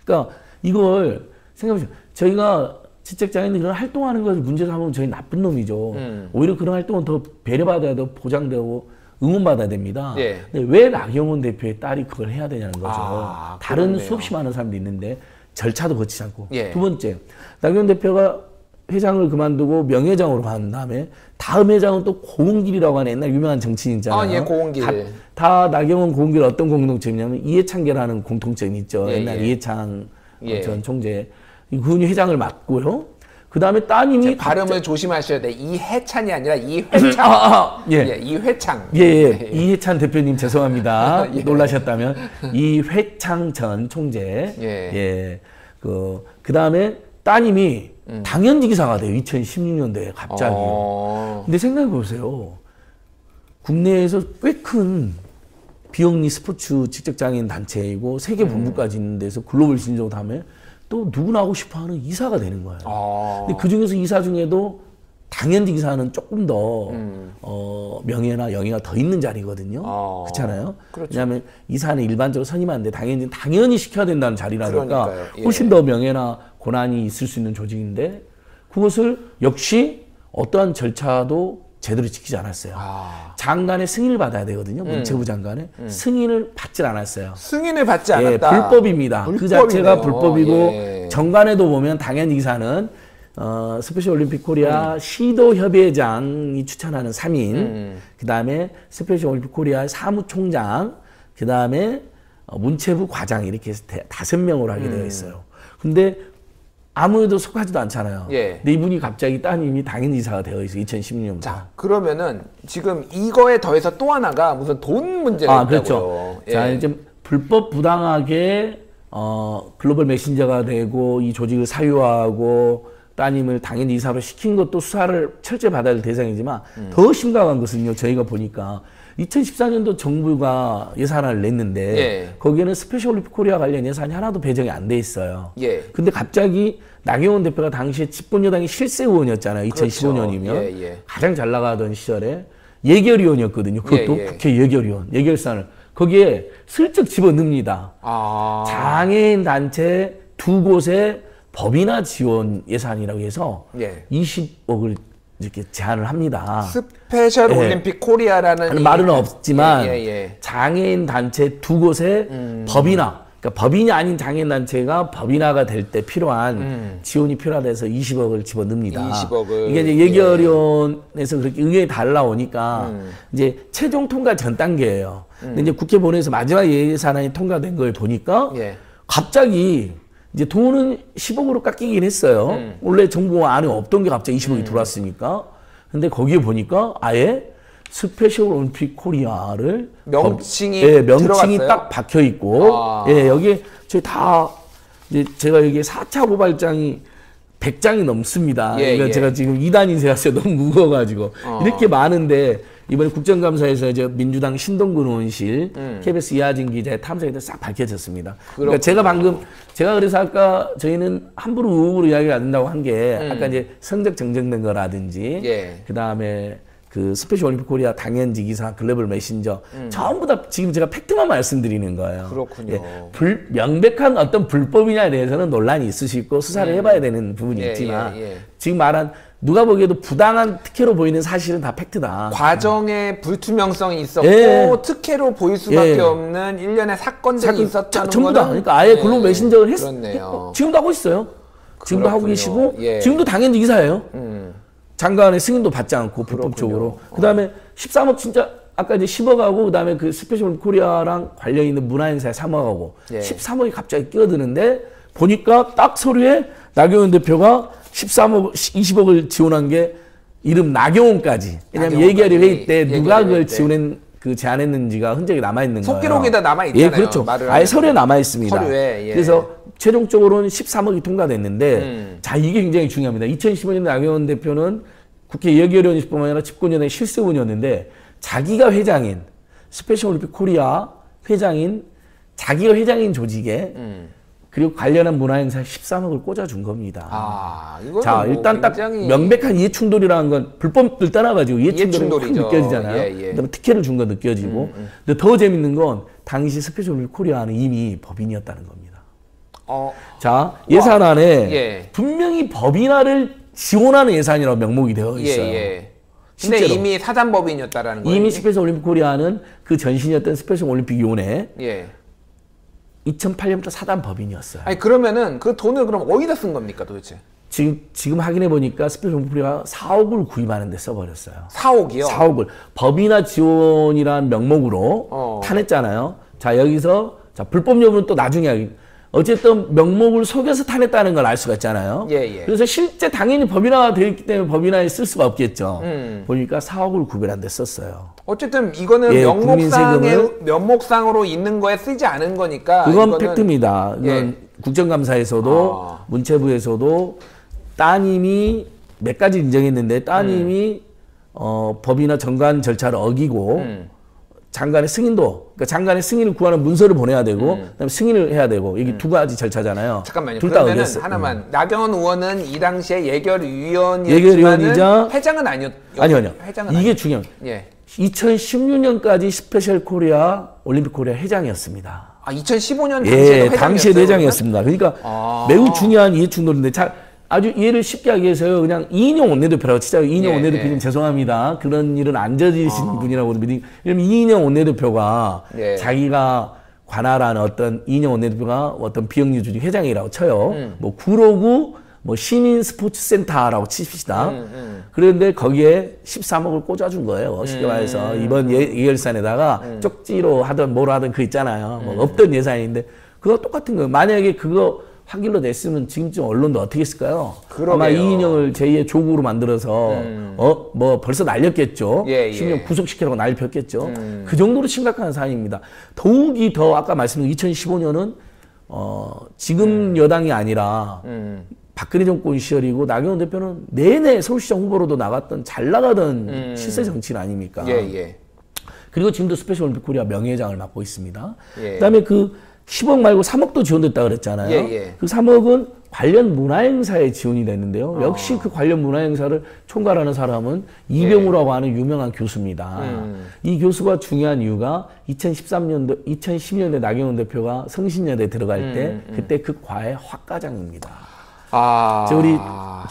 그러니까 이걸 생각해보세요. 저희가 지적장애인들이 그런 활동하는 것을 문제로 하면 저희 나쁜 놈이죠. 오히려 그런 활동은 더 배려받아야 되고 보장되고 응원받아야 됩니다. 근데 왜 나경원 대표의 딸이 그걸 해야 되냐는 거죠. 다른 그렇네요. 수없이 많은 사람도 있는데 절차도 거치지 않고. 두 번째, 나경원 대표가 회장을 그만두고 명예회장으로 간 다음에 다음 회장은 또 고은길이라고 하는 옛날 유명한 정치인 있잖아요. 고은길. 다 나경원, 고은길 어떤 공통점이냐면 이해창계라는 공통점이 있죠. 옛날 이해창 전 총재. 그분이 회장을 맡고요. 그 다음에 따님이 발음을 조심하셔야 돼. 이해찬이 아니라 이회창. 이회창. 이해찬 대표님 죄송합니다. 놀라셨다면 이회창 전 총재. 그 다음에 따님이 당연지 기사가 돼요. 2016년도에 갑자기. 근데 생각해 보세요. 국내에서 꽤 큰 비영리 스포츠 직접장애인 단체이고 세계 본부까지 있는 데서 글로벌 신조 다음에 또 누구나 하고 싶어하는 이사가 되는 거예요. 근데 그 중에서 이사 중에도 당연직 이사는 조금 더 명예나 영예가 더 있는 자리거든요. 그렇잖아요. 왜냐하면 이사는 일반적으로 선임하는데 당연히 시켜야 된다는 자리라니까 훨씬 더 명예나 권한이 있을 수 있는 조직인데 그것을 역시 어떠한 절차도 제대로 지키지 않았어요. 장관의 승인을 받아야 되거든요. 문체부 장관의 승인을 받질 않았어요. 승인을 받지 않았다. 불법입니다. 그 자체가 불법이고 정관에도 보면 당연히 이사는 스페셜 올림픽 코리아 시도협의회장이 추천하는 3인, 그 다음에 스페셜 올림픽 코리아 사무총장, 그 다음에 문체부 과장 이렇게 해서 5명으로 하게 되어 있어요. 근데 아무래도 속하지도 않잖아요. 근데 이분이 갑자기 따님이 당연히 이사가 되어 있어요. 2016년부터. 자, 그러면은 지금 이거에 더해서 또 하나가 무슨 돈 문제가 있다고요. 그렇죠. 자, 이제 불법 부당하게 글로벌 메신저가 되고 이 조직을 사유화하고 따님을 당연히 이사로 시킨 것도 수사를 철저히 받아야 될 대상이지만 더 심각한 것은요. 저희가 보니까 2014년도 정부가 예산안을 냈는데 예. 거기에는 스페셜 올림픽 코리아 관련 예산이 하나도 배정이 안 돼 있어요. 예. 근데 갑자기 나경원 대표가 당시에 집권여당의 실세 의원이었잖아요. 그렇죠. 2015년이면 예, 예. 가장 잘 나가던 시절에 예결위원이었거든요. 그것도 예, 예. 국회 예결위원, 예결산을 거기에 슬쩍 집어넣습니다. 장애인 단체 두 곳에 법인화 지원 예산이라고 해서 예. 20억을 이렇게 제안을 합니다. 스페셜 예. 올림픽 코리아라는 말은 없지만 예. 장애인 단체 두 곳에 법인화, 그러니까 법인이 아닌 장애인 단체가 법인화가 될 때 필요한 지원이 필요하다해서 20억을 집어넣습니다. 20억을 이게 이제 예결위원회에서 그렇게 의견이 달라오니까 이제 최종 통과 전 단계예요. 근데 이제 국회 본회의에서 마지막 예산안이 통과된 걸 보니까 예. 갑자기 이제 돈은 10억으로 깎이긴 했어요. 원래 정부 안에 없던 게 갑자기 20억이 들어왔으니까. 근데 거기에 보니까 아예 스페셜 올림픽 코리아를 명칭이 예, 명칭이 들어갔어요? 딱 박혀 있고 예, 여기에 저희 다 이제 제가 여기 4차 고발장이 100장이 넘습니다. 예, 그러니까 예. 제가 지금 2단이 세웠어요. 너무 무거워가지고. 이렇게 많은데 이번에 국정감사에서 이제 민주당 신동근 의원실, KBS 이하진 기자의 탐색에도 싹 밝혀졌습니다. 그러니까 제가 그래서 아까 저희는 함부로 의혹으로 이야기가 안 된다고 한 게 아까 이제 성적 정정된 거라든지 예. 그 다음에 그 스페셜 올림픽 코리아 당연지 기사 글로벌 메신저 전부 다 지금 제가 팩트만 말씀드리는 거예요. 그렇군요. 예, 명백한 어떤 불법이냐에 대해서는 논란이 있을 수 있고 수사를 해봐야 되는 부분이 있지만 지금 말한 누가 보기에도 부당한 특혜로 보이는 사실은 다 팩트다. 과정에 불투명성이 있었고 특혜로 보일 수밖에 없는 일련의 사건들이 있었다는 전부 다. 그러니까 아예 글로벌 메신저를 그렇네요. 지금도 하고 있어요. 지금도 하고 계시고 예. 지금도 당연히 기사예요. 장관의 승인도 받지 않고 불법적으로. 그다음에 13억 진짜 아까 이제 10억하고 그다음에 그 스페셜 코리아랑 관련 있는 문화행사에 3억하고 13억이 갑자기 끼어드는데 보니까 딱 서류에 나경원 대표가 13억, 20억을 지원한 게 이름 나경원까지. 왜냐면 예결위 회의 때 누가 그걸 제안했는지가 흔적이 남아있는 거예요. 속기록에다 남아있잖아요. 예, 그렇죠. 아예 서류에 남아있습니다. 서류에, 예. 그래서 최종적으로는 13억이 통과됐는데 자, 이게 굉장히 중요합니다. 2015년 나경원 대표는 국회 예결위원뿐만 아니라 집권여당의 실세의원이었는데 자기가 회장인 스페셜 올림픽 코리아 회장인 자기가 회장인 조직에 그리고 관련한 문화행사에 13억을 꽂아준 겁니다. 자, 뭐 일단 딱 명백한 이해충돌이라는 건 불법을 떠나가지고 이해충돌이 확 느껴지잖아요. 그다음에 특혜를 준 거 느껴지고. 근데 더 재밌는 건 당시 스페셜 올림픽 코리아는 이미 법인이었다는 겁니다. 자, 예산안에 분명히 법인화를 지원하는 예산이라고 명목이 되어 있어요. 근데 이미 사단법인이었다라는 거예요. 이미 스페셜 올림픽 코리아는 그 전신이었던 스페셜 올림픽 위원회 2008년부터 사단 법인이었어요. 아니 그러면은 그 돈을 그럼 어디다 쓴 겁니까 도대체? 지금 확인해 보니까 스페셜 올림픽 코리아가 4억을 구입하는 데 써버렸어요. 4억이요? 4억을 법인화 지원이라는 명목으로 탄했잖아요. 자, 여기서 자 불법 여부는 또 나중에 하기. 어쨌든 명목을 속여서 탄했다는 걸 알 수가 있잖아요. 그래서 실제 당연히 법인화가 되어 있기 때문에 법인화에 쓸 수가 없겠죠. 보니까 4억을 구별한 데 썼어요. 어쨌든 이거는 명목상으로 있는 거에 쓰지 않은 거니까. 그건 팩트입니다. 이건 국정감사에서도 문체부에서도 따님이 몇 가지 인정했는데 따님이 법인화 정관 절차를 어기고 장관의 승인도, 그러니까 장관의 승인을 구하는 문서를 보내야 되고, 그다음에 승인을 해야 되고, 이게 두 가지 절차잖아요. 잠깐만요. 그러면은 하나만 나경원 의원은 이 당시에 예결위원이었지만 회장은 아니었. 아니요. 이게 중요해요. 2016년까지 스페셜 코리아 올림픽 코리아 회장이었습니다. 2015년 당시에도 당시에 회장이었습니다. 그러니까 매우 중요한 이해충돌인데 아주 이해를 쉽게 하기 위해서요. 그냥 이인영 원내대표라고 치자요. 이인영 원내대표님 죄송합니다. 그런 일은 안 저지르신 분이라고 믿으면 이인영 원내대표가 자기가 관할하는 어떤 이인영 원내대표가 어떤 비영리 조직 회장이라고 쳐요. 뭐 구로구 뭐 시민 스포츠 센터라고 치십시다. 그런데 거기에 13억을 꽂아준 거예요. 쉽게 말해서 이번 예결산에다가 쪽지로 하든 뭐로 하든 그 있잖아요. 뭐 없던 예산인데 그거 똑같은 거예요. 만약에 그거 확일로 냈으면 지금쯤 언론도 어떻게 했을까요? 아마 이인영을 제2의 조국으로 만들어서 뭐 벌써 날렸겠죠. 심지어 구속시키라고 난리 폈겠죠. 그 정도로 심각한 사안입니다. 더욱이 더 아까 말씀드린 2015년은 지금 여당이 아니라 박근혜 정권 시절이고 나경원 대표는 내내 서울시장 후보로도 나갔던 잘 나가던 실세 정치인 아닙니까? 그리고 지금도 스페셜 올림픽 코리아 명예회장을 맡고 있습니다. 그다음에 그 10억 말고 3억도 지원됐다 그랬잖아요. 그 3억은 관련 문화행사에 지원이 됐는데요. 역시 그 관련 문화행사를 총괄하는 사람은 이병우라고 하는 유명한 교수입니다. 이 교수가 중요한 이유가 2012년대 나경원 대표가 성신여대 들어갈 때 그때 그 과의 학과장입니다. 우리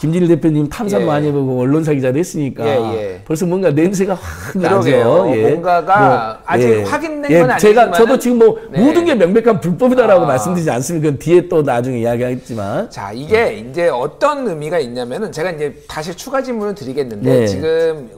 김진일 대표님 탐사도 많이 해보고 언론사 기자도 했으니까 벌써 뭔가 냄새가 확 나죠. 뭔가가 아직 확인된 건 아니지만 저도 지금 뭐 모든 게 명백한 불법이다라고 말씀드리지 않습니까? 그건 뒤에 또 나중에 이야기하겠지만. 자, 이게 이제 어떤 의미가 있냐면은 제가 이제 다시 추가 질문을 드리겠는데 지금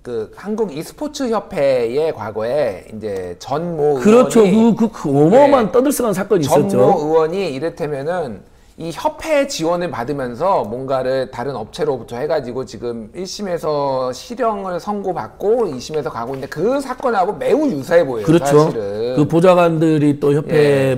그 한국 e스포츠 협회의 과거에 이제 전모 그렇죠. 그 어마어마한 떠들썩한 사건이 있었죠. 전모 의원이 이를테면은 이 협회 지원을 받으면서 뭔가를 다른 업체로부터 해가지고 지금 1심에서 실형을 선고받고 2심에서 가고 있는데 그 사건하고 매우 유사해 보여요. 그렇죠. 사실은. 그 보좌관들이 또 협회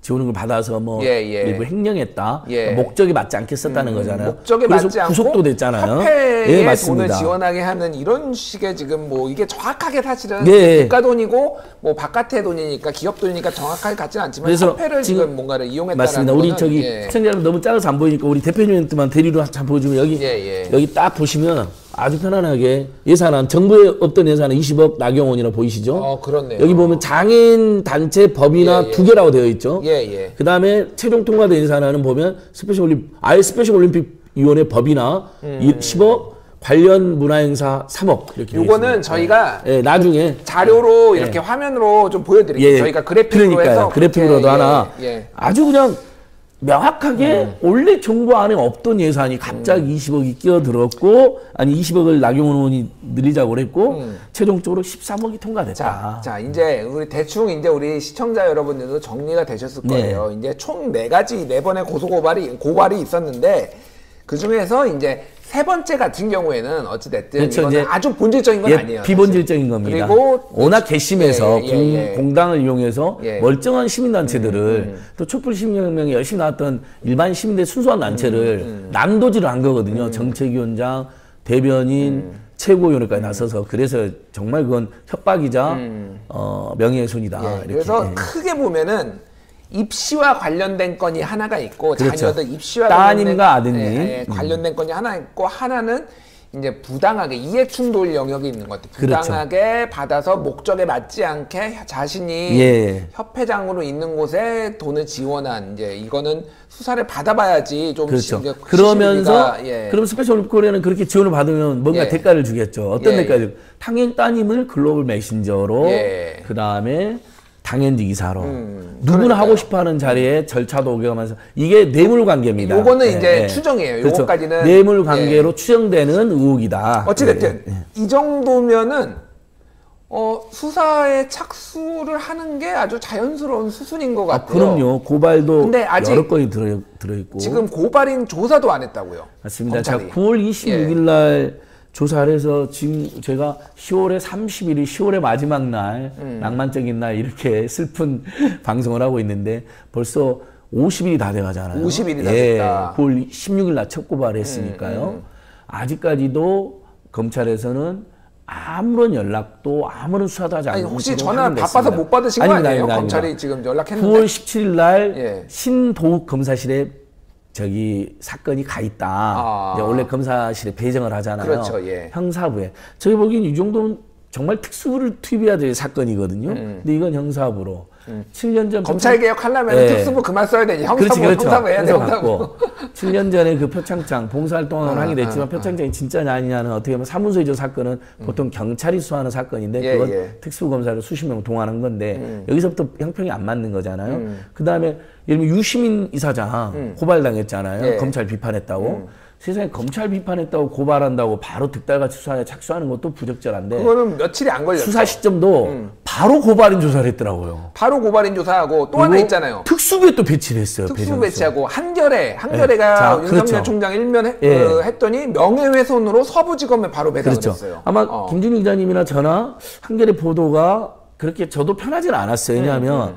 지원을 받아서 일부 횡령했다. 목적이 맞지 않게 썼다는 거잖아요. 목적에 맞지 않고 구속도 됐잖아요. 협회의 돈을 지원하게 하는 이런 식의 지금 뭐 이게 정확하게 사실은 국가 돈이고 뭐 바깥의 돈이니까 기업 돈이니까 정확하게 같지는 않지만 협회를 지금 뭔가를 이용했다는 맞습니다. 우리 저기 시청자 여러분 너무 작아서 안 보이니까 우리 대표님한테만 대리로 참 보여주면 여기 딱 보시면 아주 편안하게 예산안 정부에 없던 예산은 20억 나경원이라 보이시죠? 그렇네요. 여기 보면 장애인 단체 법인화 2개라고 되어 있죠. 그 다음에 최종 통과된 예산안은 보면 스페셜 올림픽 위원회 법인화 10억, 관련 문화행사 3억 이렇게. 요거는 저희가 나중에 자료로 이렇게 화면으로 좀 보여드릴게요. 저희가 그래픽으로 해서 그래픽으로도 하나 아주 그냥 명확하게 원래 정부 안에 없던 예산이 갑자기 20억이 끼어들었고 20억을 나경원 의원이 늘리자고 그랬고 최종적으로 13억이 통과됐다. 자, 이제 우리 대충 이제 우리 시청자 여러분들도 정리가 되셨을 거예요. 이제 총 4번의 고발이 있었는데 그 중에서 이제 3번째 같은 경우에는 어찌됐든 이거는 아주 본질적인 건 아니에요. 비본질적인 겁니다. 그리고 워낙 괘씸해서 공당을 이용해서 멀쩡한 시민단체들을 또 촛불 시민혁명에 열심히 나왔던 일반 시민들 순수한 단체를 난도질을 한 거거든요. 정책위원장, 대변인, 최고위원회까지 나서서. 그래서 정말 그건 협박이자 명예훼손이다. 그래서 크게 보면은 입시와 관련된 건이 하나가 있고 자녀들 입시와 따님과 아드님 관련된 건이 하나 있고 하나는 이제 부당하게 이해충돌 영역이 있는 것 같아요. 부당하게 받아서 목적에 맞지 않게 자신이 협회장으로 있는 곳에 돈을 지원한 이제 이거는 수사를 받아봐야지 좀 그러면서 그럼 스페셜 올림픽 코리아는 그렇게 지원을 받으면 뭔가 대가를 주겠죠. 어떤 대가를? 당연 따님을 글로벌 메신저로 그 다음에 당연직 이사로 누구나 하고 싶어하는 자리에 절차도 오게하면서 이게 뇌물 관계입니다. 요거는 이제 추정이에요. 요거까지는 뇌물 관계로 추정되는 의혹이다. 어찌됐든 이 정도면은 수사에 착수를 하는 게 아주 자연스러운 수순인 것 같아요. 그럼요. 고발도 근데 아직 여러 건이 들어있고 지금 고발인 조사도 안 했다고요. 맞습니다. 자, 9월 26일 날 조사를 해서 지금 제가 10월의 30일이 10월의 마지막 날 낭만적인 날 이렇게 슬픈 방송을 하고 있는데 벌써 50일이 다 돼가잖아요. 50일이 다 됐다. 9월 16일 날 첫 고발을 했으니까요. 아직까지도 검찰에서는 아무런 연락도 아무런 수사도 하지 않고 혹시 전화 바빠서 못 받으신 거 아니에요? 검찰이 지금 연락했는데 9월 17일 날 신도욱 검사실에 사건이 가 있다. 이제 원래 검사실에 배정을 하잖아요. 그렇죠, 형사부에. 저희 보기엔 이 정도는 정말 특수부를 투입해야 될 사건이거든요. 근데 이건 형사부로. 7년 전 검찰 개혁하려면 특수부 그만 써야 되지. 형사부 해야 돼. 7년 전에 그 표창장 봉사활동을 하게 됐지만 표창장이 진짜냐 아니냐는 어떻게 보면 사문서 이전 사건은 보통 경찰이 수사하는 사건인데 그건 특수부 검사를 수십 명 동원한 건데 여기서부터 형평이 안 맞는 거잖아요. 그 다음에 예를 들면 유시민 이사장 고발당했잖아요. 검찰 비판했다고. 세상에 검찰 비판했다고 고발한다고 바로 득달같이 수사에 착수하는 것도 부적절한데 그거는 며칠이 안 걸렸죠. 수사 시점도 바로 고발인 조사를 했더라고요. 바로 고발인 조사하고 또 하나 있잖아요. 특수부에 또 배치를 했어요. 특수부 배치하고 한겨레가 윤석열 총장 일면 했더니 명예훼손으로 서부지검에 바로 배당을 했어요. 아마 김준일 기자님이나 저나 한겨레 보도가 그렇게 저도 편하지는 않았어요. 왜냐하면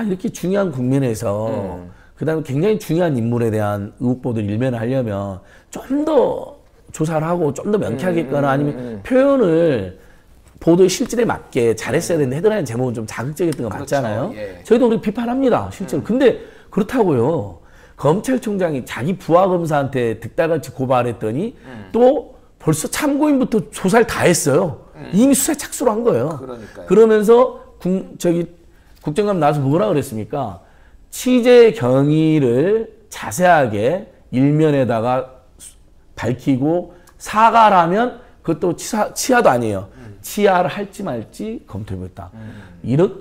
이렇게 중요한 국면에서 그다음에 굉장히 중요한 인물에 대한 의혹 보도를 일면을 하려면 좀 더 조사를 하고 좀 더 명쾌하게 했거나 아니면 표현을 보도의 실질에 맞게 잘했어야 되는데 헤드라인 제목은 좀 자극적이었던 거 그렇죠. 맞잖아요. 예. 저희도 우리 비판합니다. 실제로. 근데 그렇다고요. 검찰총장이 자기 부하 검사한테 득달같이 고발했더니 또 벌써 참고인부터 조사를 다 했어요. 이미 수사에 착수를 한 거예요. 그러니까요. 그러면서 국정감 나와서 뭐라 그랬습니까? 취재 경위를 자세하게 일면에다가 밝히고 사과라면 그것도 치하도 아니에요. 치하를 할지 말지 검토해보겠다.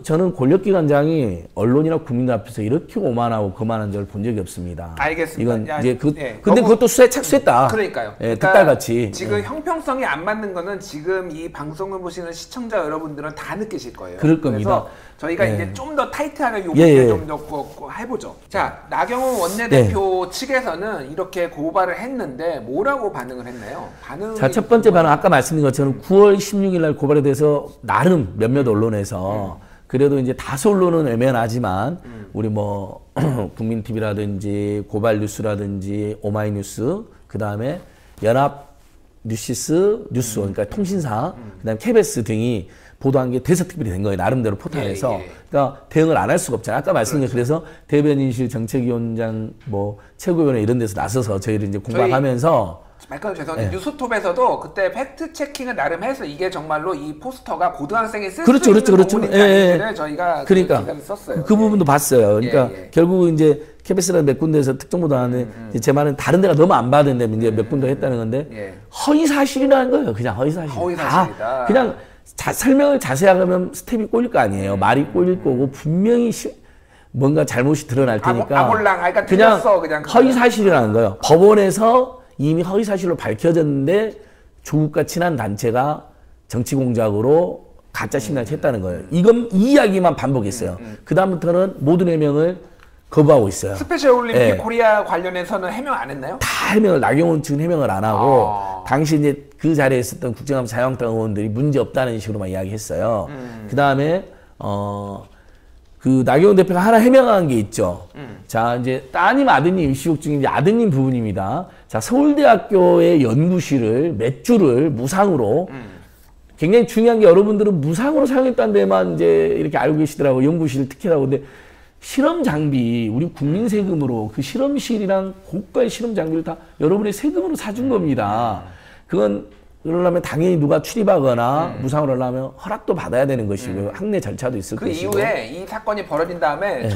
저는 권력기관장이 언론이나 국민들 앞에서 이렇게 오만하고 거만한 적을 본 적이 없습니다. 알겠습니다. 이건 이제 근데 그것도 수사에 착수했다. 그러니까요. 예, 득달같이. 지금 형평성이 안 맞는 거는 지금 이 방송을 보시는 시청자 여러분들은 다 느끼실 거예요. 그럴 겁니다. 그래서 저희가 이제 좀 더 타이트하게 요구를 좀 더 해보죠. 자, 나경원 원내대표 측에서는 이렇게 고발을 했는데 뭐라고 반응을 했나요? 자, 첫 번째 반응 아까 말씀드린 것처럼 9월 16일 날 고발에 대해서 나름 몇몇 언론에서 그래도 이제 다수 언론은 애매하지만 우리 뭐 국민TV라든지 고발뉴스라든지 오마이뉴스 그다음에 연합뉴시스 뉴스 그러니까 통신사 그다음에 KBS 등이 보도한 게 대서특필이 된 거예요. 나름대로 포탈에서. 그러니까 대응을 안 할 수가 없잖아요. 아까 말씀드린 그래서 대변인실 정책위원장 뭐 최고위원회 이런 데서 나서서 저희를 이제 공박하면서 말까지 죄송한데 뉴스톱에서도 그때 팩트 체킹을 나름 해서 이게 정말로 이 포스터가 고등학생이 쓸 수 있는 부분인지를 저희가 그러니까 기사를 썼어요. 그 부분도 봤어요. 그러니까 결국 이제 KBS라는 몇 군데에서 특정 보도하는데 제 말은 다른 데가 너무 안 받은 데면 이제 몇 군데 했다는 건데 허위 사실이라는 거예요. 그냥 허위 사실. 허위 사실이다. 그냥 설명을 자세하게 하면 스텝이 꼬일 거 아니에요. 말이 꼬일 거고 분명히 뭔가 잘못이 드러날 테니까 그냥 허위 사실이라는 거예요. 법원에서 이미 허위 사실로 밝혀졌는데 조국과 친한 단체가 정치 공작으로 가짜 신문을 했다는 거예요. 이 이야기만 반복했어요. 그 다음부터는 모든 해명을 거부하고 있어요. 스페셜 올림픽 코리아 관련해서는 해명 안 했나요? 다 해명을 나경원 측은 해명을 안 하고 당시 이제 그 자리에 있었던 국정감 자유한국당 의원들이 문제 없다는 식으로만 이야기했어요. 그 다음에 그 나경원 대표가 하나 해명한 게 있죠. 자 이제 따님 아드님 입시국 중에 이제 아드님 부분입니다. 자 서울대학교의 연구실을 몇 주를 무상으로 굉장히 중요한 게 여러분들은 무상으로 사용했다는 데만 이제 이렇게 알고 계시더라고요. 연구실 특혜라고. 근데 실험 장비, 우리 국민 세금으로 그 실험실이랑 고가의 실험 장비를 다 여러분의 세금으로 사준 겁니다. 그러려면 당연히 누가 출입하거나 무상으로 하려면 허락도 받아야 되는 것이고요. 학내 절차도 있을 것이고. 그 이후에 이 사건이 벌어진 다음에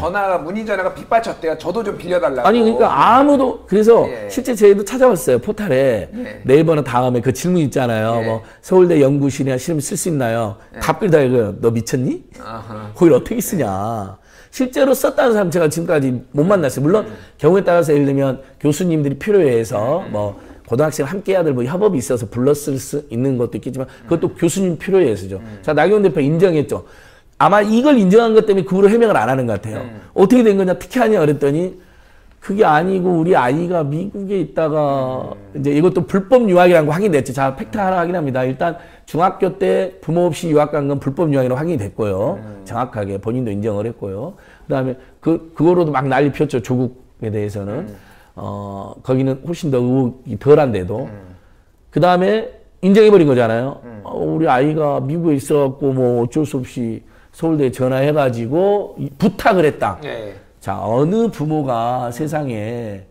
문의 전화가 빗발쳤대요. 저도 좀 빌려달라고. 아니 그러니까 아무도 그래서 실제 저희도 찾아봤어요. 포털에 네이버나 다음에 그 질문 있잖아요. 뭐 서울대 연구실이나 실험 쓸 수 있나요? 답글 다 이거요. 너 미쳤니? 거길 어떻게 쓰냐? 실제로 썼다는 사람 제가 지금까지 못 만났어요. 물론 경우에 따라서 예를 들면 교수님들이 필요해서 뭐 고등학생 함께 해야 될 뭐 협업이 있어서 불렀을 수 있는 것도 있겠지만 그것도 교수님 필요해서죠. 자, 나경원 대표 인정했죠. 아마 이걸 인정한 것 때문에 그 후로 해명을 안 하는 것 같아요. 어떻게 된 거냐, 특혜하냐 그랬더니 그게 아니고 우리 아이가 미국에 있다가 이제 이것도 불법 유학이라는 거 확인됐죠. 자, 팩트 하나 확인합니다. 일단 중학교 때 부모 없이 유학 간 건 불법 유학이라고 확인이 됐고요. 정확하게 본인도 인정을 했고요. 그다음에 그거로도 막 난리 폈죠. 조국에 대해서는. 거기는 훨씬 더 의혹이 덜한데도. 그다음에 인정해버린 거잖아요. 우리 아이가 미국에 있어갖고 뭐 어쩔 수 없이 서울대에 전화해가지고 부탁을 했다. 자, 어느 부모가 세상에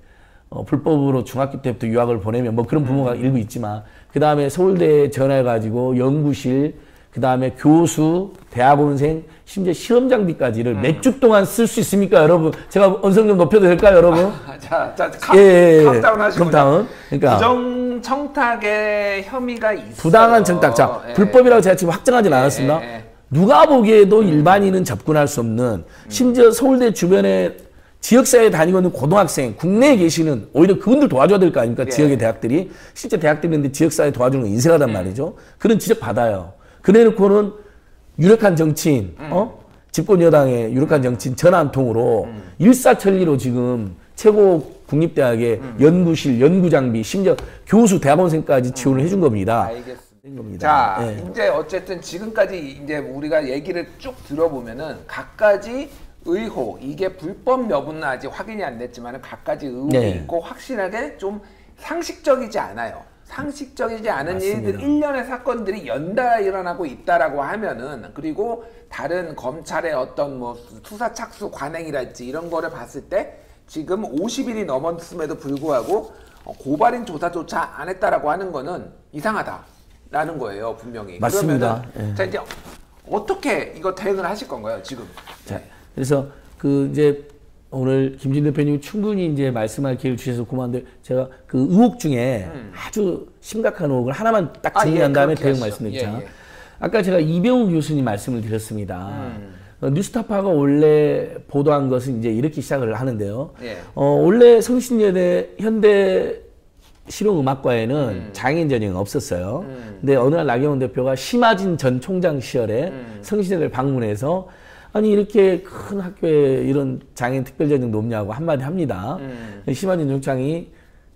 불법으로 중학교 때부터 유학을 보내면 뭐 그런 부모가 일부 있지만 그 다음에 서울대에 전화해가지고 연구실 그 다음에 교수, 대학원생, 심지어 실험 장비까지를 몇 주 동안 쓸 수 있습니까, 여러분? 제가 언성 좀 높여도 될까요, 여러분? 카운트다운 하시고요. 그러니까 부정 청탁의 혐의가 있어요. 부당한 청탁. 자, 불법이라고 제가 지금 확정하진 않았습니다. 누가 보기에도 일반인은 접근할 수 없는 심지어 서울대 주변에 지역사회에 다니고 있는 고등학생, 국내에 계시는 오히려 그분들 도와줘야 될 거 아닙니까? 지역의 대학들이. 실제 대학들이 있는데 지역사회 도와주는 건 인색하단 말이죠. 그런 지적 받아요. 그래 놓고는 유력한 정치인, 집권 여당의 유력한 정치인 전화 한 통으로 일사천리로 지금 최고 국립대학의 연구실, 연구장비, 심지어 교수, 대학원생까지 지원을 해준 겁니다. 알겠습니다. 자, 이제 어쨌든 지금까지 이제 우리가 얘기를 쭉 들어보면은 각가지 의혹, 이게 불법 여부는 아직 확인이 안 됐지만 각가지 의혹이 있고 확실하게 좀 상식적이지 않아요. 상식적이지 않은 맞습니다. 일들, 일련의 사건들이 연달아 일어나고 있다라고 하면은, 그리고 다른 검찰의 어떤 뭐 수사 착수 관행이랄지 이런 거를 봤을 때 지금 50일이 넘었음에도 불구하고 고발인 조사조차 안 했다라고 하는 거는 이상하다라는 거예요, 분명히. 맞습니다. 그러면은 자, 이제 어떻게 이거 대응을 하실 건가요, 지금? 자, 그래서 그 이제 오늘 김진 대표님 충분히 이제 말씀할 기회를 주셔서 고마운데, 제가 그 의혹 중에 아주 심각한 의혹을 하나만 딱 정리한 다음에 대응 말씀드리자. 아까 제가 이병우 교수님 말씀을 드렸습니다. 뉴스타파가 원래 보도한 것은 이제 이렇게 시작을 하는데요. 원래 성신여대 현대 실용음악과에는 장애인 전형이 없었어요. 근데 어느 날 나경원 대표가 심하진 전 총장 시절에 성신여대를 방문해서 아니 이렇게 큰 학교에 이런 장애인 특별전형도 없냐고 한마디 합니다. 심하진 총장이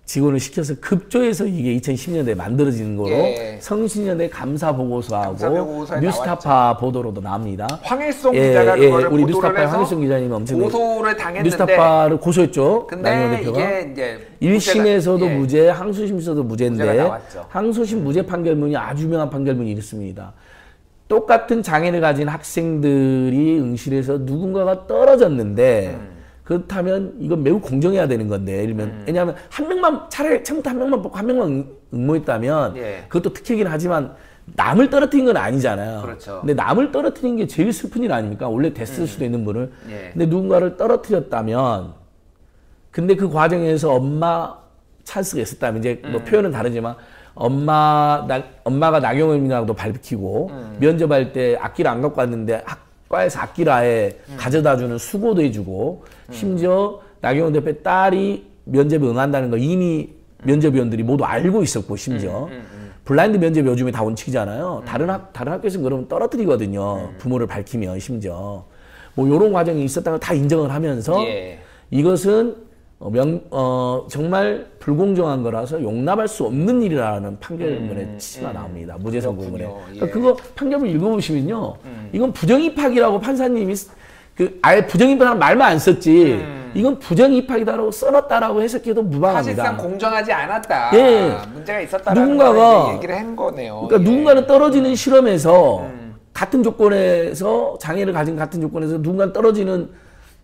직원을 시켜서 급조해서 이게 2010년대에 만들어지는 거로 성신여대 감사보고서하고 뉴스타파 나왔죠. 보도로도 나옵니다. 황일송 기자가 그거를 우리 뉴스타파 황일송 기자님이 엄청 고소를 당했는데 뉴스타파를 고소했죠. 근데 이게 이제 1심에서도 무죄, 항소심에서도 무죄인데 항소심 무죄 판결문이 아주 유명한 판결문이 이렇습니다. 똑같은 장애를 가진 학생들이 응시에서 누군가가 떨어졌는데 그렇다면 이건 매우 공정해야 되는 건데, 예를 들면 왜냐하면 한 명만 차라리 처음부터 한 명만 뽑고 한 명만 응모했다면 그것도 특혜긴 하지만 남을 떨어뜨린 건 아니잖아요. 그렇죠. 근데 남을 떨어뜨린 게 제일 슬픈 일 아닙니까? 원래 됐을 수도 있는 분을. 근데 누군가를 떨어뜨렸다면, 근데 그 과정에서 엄마 찬스가 있었다면, 이제 뭐 표현은 다르지만 엄마가 나경원이라고도 밝히고 면접할 때 악기를 안 갖고 왔는데 학과에서 악기를 아예 가져다주는 수고도 해주고, 심지어 나경원 대표 딸이 면접에 응한다는 거 이미 면접위원들이 모두 알고 있었고, 심지어 블라인드 면접 요즘에 다 원칙이잖아요. 다른 학교에서는 그러면 떨어뜨리거든요. 부모를 밝히면. 심지어 뭐 이런 과정이 있었다는 걸 다 인정을 하면서 이것은 정말 불공정한 거라서 용납할 수 없는 일이라는 판결문의 취지가 나옵니다. 무죄 선고문에. 그러니까 그거 판결문 읽어보시면요, 이건 부정입학이라고 판사님이 아예 부정입학이라는 말만 안 썼지, 이건 부정입학이다라고 써놨다라고 해석해도 무방합니다. 사실상 공정하지 않았다. 문제가 있었다라는 누군가가 얘기를 한 거네요. 그러니까 누군가는 떨어지는 실험에서 같은 조건에서 장애를 가진 같은 조건에서 누군가는 떨어지는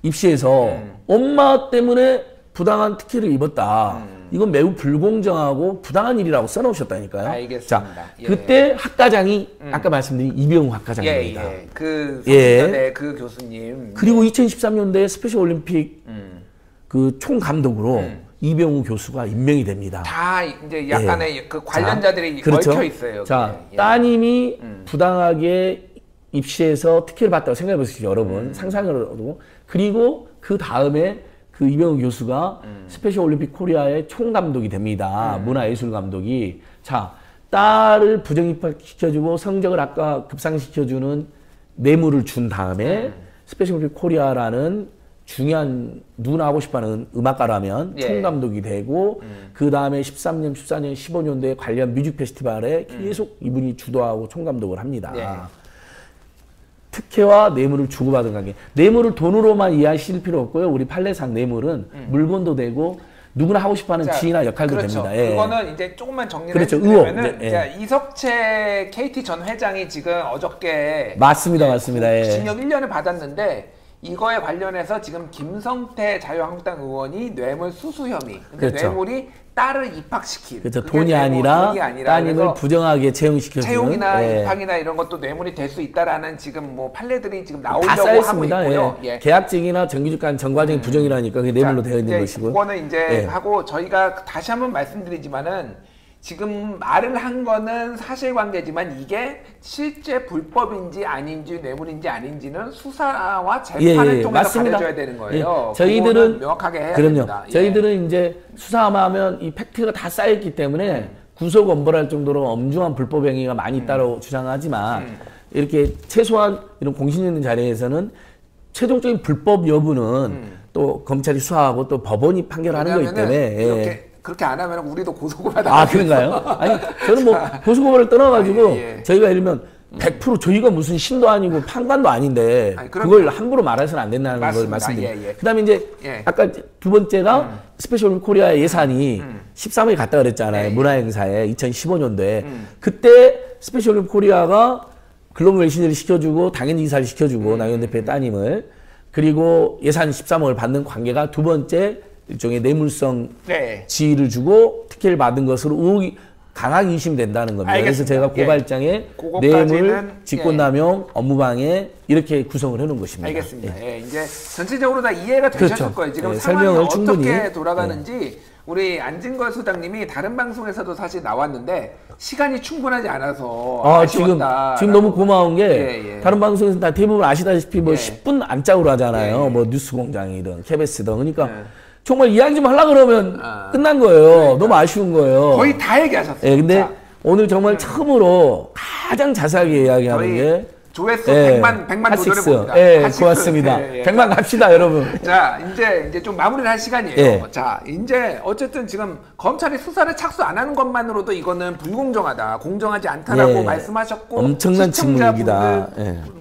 입시에서 엄마 때문에 부당한 특혜를 입었다. 이건 매우 불공정하고 부당한 일이라고 써놓으셨다니까요. 알겠습니다. 자, 그때 학과장이 아까 말씀드린 이병우 학과장입니다. 그 성신여대 그 교수님. 그리고 2013년도에 스페셜 올림픽 그 총감독으로 이병우 교수가 임명이 됩니다. 다 이제 약간의 그 관련자들이 그렇죠? 얽혀 있어요. 자, 따님이 부당하게 입시에서 특혜를 받다고 생각해 보십시오, 여러분. 상상으로도. 그리고 그 다음에 그 이병우 교수가 스페셜 올림픽 코리아의 총감독이 됩니다. 문화예술 감독이. 자, 딸을 부정입학시켜주고 성적을 아까 급상시켜주는 뇌물을 준 다음에 스페셜 올림픽 코리아라는 중요한 누구나 하고 싶어하는 음악가라면 총감독이 되고, 그 다음에 13년, 14년, 15년도에 관련 뮤직 페스티벌에 계속 이분이 주도하고 총감독을 합니다. 특혜와 뇌물을 주고받은 관계. 뇌물을 돈으로만 이해하실 필요 없고요. 우리 판례상 뇌물은 물건도 되고 누구나 하고 싶어하는 지위나 역할도 됩니다. 그거는 이제 조금만 정리를 해주면은 이석채 KT 전 회장이 지금 어저께 맞습니다. 징역 1년을 받았는데, 이거에 관련해서 지금 김성태 자유한국당 의원이 뇌물 수수 혐의. 근데 뇌물이 딸을 입학시킨. 돈이 아니라 따님을 부정하게 채용이나 입학이나 이런 것도 뇌물이 될 수 있다라는 지금 뭐 판례들이 지금 나오려고 하고 있고요. 계약직이나 정규직간 전과적인 부정이라니까 그게 뇌물로 되어 있는 것이고요. 그거는 이제 하고, 저희가 다시 한번 말씀드리지만은 지금 말을 한 거는 사실관계지만 이게 실제 불법인지 아닌지 뇌물인지 아닌지는 수사와 재판을 통해서 가려줘야 되는 거예요. 저희들은 명확하게 해야 됩니다. 저희들은 이제 수사하면 이 팩트가 다 쌓였기 때문에 구속 엄벌할 정도로 엄중한 불법 행위가 많이 있다고 주장하지만 이렇게 최소한 이런 공信있는 자리에서는 최종적인 불법 여부는 또 검찰이 수사하고 또 법원이 판결하는 거기 때문에 그렇게 안 하면 우리도 고소고발 당하고. 그런가요? 아니, 저는 뭐 고소고발을 떠나가지고 저희가 예를 들면 100% 저희가 무슨 신도 아니고 판관도 아닌데 그걸 함부로 말해서는 안 된다는 걸 말씀드립니다. 그다음에 이제 아까 두 번째가 스페셜 올림픽 코리아 예산이 13억이 갔다 그랬잖아요. 문화행사에 2015년도에 그때 스페셜 올림픽 코리아가 글로벌 외신을 시켜주고 당연히 이사를 시켜주고 나경원 대표의 따님을 그리고 예산 13억을 받는 관계가 두 번째 일종의 뇌물성 지위를 주고 특혜를 받은 것으로 의혹이 강하게 의심된다는 겁니다. 알겠습니다. 그래서 제가 고발장에 뇌물, 직권남용, 업무방해 이렇게 구성을 해놓은 것입니다. 알겠습니다. 이제 전체적으로 다 이해가 되셨을 그렇죠. 거예요. 지금 상황이 어떻게 돌아가는지 우리 안진걸 소장님이 다른 방송에서도 사실 나왔는데 시간이 충분하지 않아서 아쉬웠다. 지금 너무 고마운 게 다른 방송에서 다 대부분 아시다시피 뭐 10분 안짝으로 하잖아요. 뭐 뉴스공장이든 KBS든 그러니까 정말 이야기 좀 하려고 그러면 끝난 거예요. 그러니까. 너무 아쉬운 거예요. 거의 다 얘기하셨어요. 근데 오늘 정말 처음으로 가장 자세하게 이야기하는 게 조회수 100만 도전해 봅니다. 고맙습니다. 100만 갑시다, 여러분. 자, 이제 좀 마무리를 할 시간이에요. 자, 이제 어쨌든 지금 검찰이 수사를 착수 안 하는 것만으로도 이거는 불공정하다, 공정하지 않다라고 말씀하셨고 엄청난 직무입니다.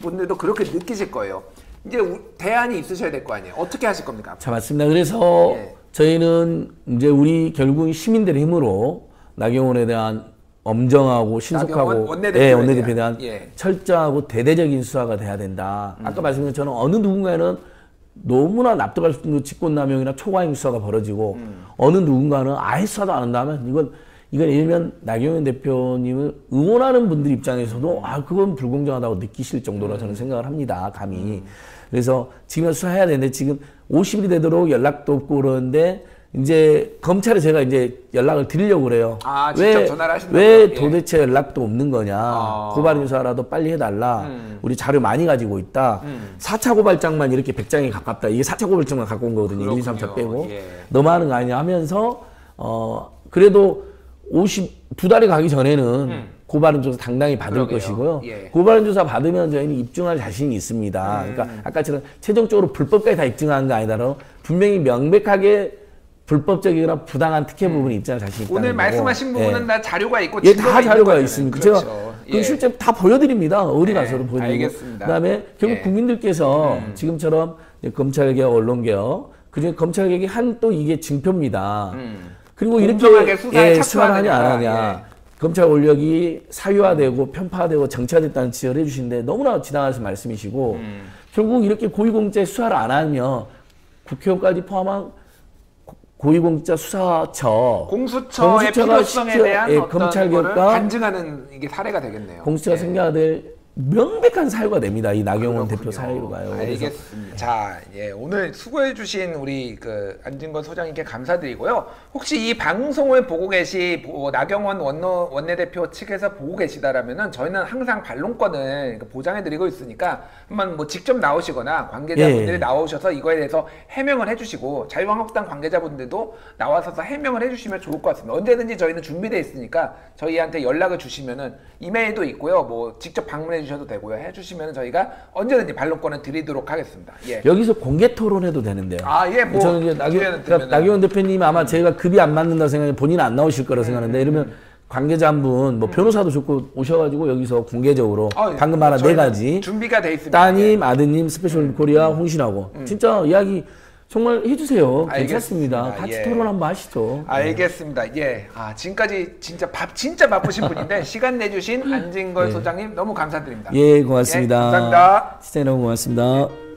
분들도 그렇게 느끼실 거예요. 이제 대안이 있으셔야 될 거 아니에요. 어떻게 하실 겁니까? 자, 맞습니다. 그래서 저희는 이제 우리 결국 시민들의 힘으로 나경원에 대한 엄정하고 신속하고 원내대표에 대한 철저하고 대대적인 수사가 돼야 된다. 아까 말씀드린 것처럼 어느 누군가는 너무나 납득할 수 없는 직권남용이나 초과행 수사가 벌어지고 어느 누군가는 아예 수사도 안 한다면 이건 일면 나경원 대표님을 응원하는 분들 입장에서도 그건 불공정하다고 느끼실 정도로 저는 생각을 합니다. 감히. 그래서 지금 수사해야 되는데 지금 50일이 되도록 연락도 없고 그러는데 이제 검찰에 제가 이제 연락을 드리려고 그래요. 직접 전화를 하신다고요? 왜 도대체 연락도 없는 거냐. 고발 인사라도 빨리 해달라. 우리 자료 많이 가지고 있다. 4차 고발장만 이렇게 100장에 가깝다. 이게 4차 고발장만 갖고 온 거거든요. 1, 2, 3차 빼고. 너무 하는 거 아니냐 하면서 그래도 2달이 가기 전에는 고발인 조사 당당히 받을 것이고요. 고발인 조사 받으면 저희는 입증할 자신이 있습니다. 그러니까 아까처럼 최종적으로 불법까지 다 입증하는 거 아니더라도 분명히 명백하게 불법적이거나 부당한 특혜 부분이 입증할 자신이 있다는 오늘 말씀하신 부분은 다 자료가 있고 다 자료가 있습니다. 제가 실제 다 보여드립니다. 어디 가서도 보여드리고. 알겠습니다. 그다음에 결국 국민들께서 지금처럼 검찰개혁, 언론개혁, 그중에 검찰개혁이 한 또 이게 징표입니다. 그리고 이렇게 수사를 하냐 안 하냐. 검찰 권력이 사유화되고 편파되고 정치화됐다는 지적을 해주시는데 너무나 지나가서 말씀이시고 결국 이렇게 고위공직자 수사를 안 하면 국회의원까지 포함한 고위공직자 수사처 공수처의 필요성에 대한 어떤 검찰개혁과 간증하는 이게 사례가 되겠네요. 공수처가 생겨야 될 명백한 사유가 됩니다. 이 나경원 대표 사유가요. 알겠습니다. 자, 오늘 수고해주신 우리 안진걸 소장님께 감사드리고요. 혹시 이 방송을 보고 나경원 원내대표 측에서 보고 계시다라면은 저희는 항상 반론권을 보장해드리고 있으니까 한번 직접 나오시거나 관계자분들이 나오셔서 이거에 대해서 해명을 해주시고 자유한국당 관계자분들도 나와서 해명을 해주시면 좋을 것 같습니다. 언제든지 저희는 준비되어 있으니까 저희한테 연락을 주시면은 이메일도 있고요. 뭐 직접 방문해 주셔도 되고요. 해주시면 저희가 언제든지 반론권을 드리도록 하겠습니다. 여기서 공개 토론해도 되는데요. 저는 이제 나경원 대표님 아마 제가 급이 안 맞는다 생각해 본인은 안 나오실 거라 생각하는데 이러면 관계자 한 분, 뭐 변호사도 좋고 오셔가지고 여기서 공개적으로 방금 말한 4가지 준비가 돼 있습니다. 따님, 아드님, 스페셜 올림픽 코리아 홍신하고 진짜 이야기 정말 해주세요. 괜찮습니다. 같이 토론 한번 하시죠. 알겠습니다. 지금까지 진짜 바쁘신 분인데 시간 내주신 안진걸 소장님 너무 감사드립니다. 고맙습니다. 감사합니다. 시청자 여러분 고맙습니다.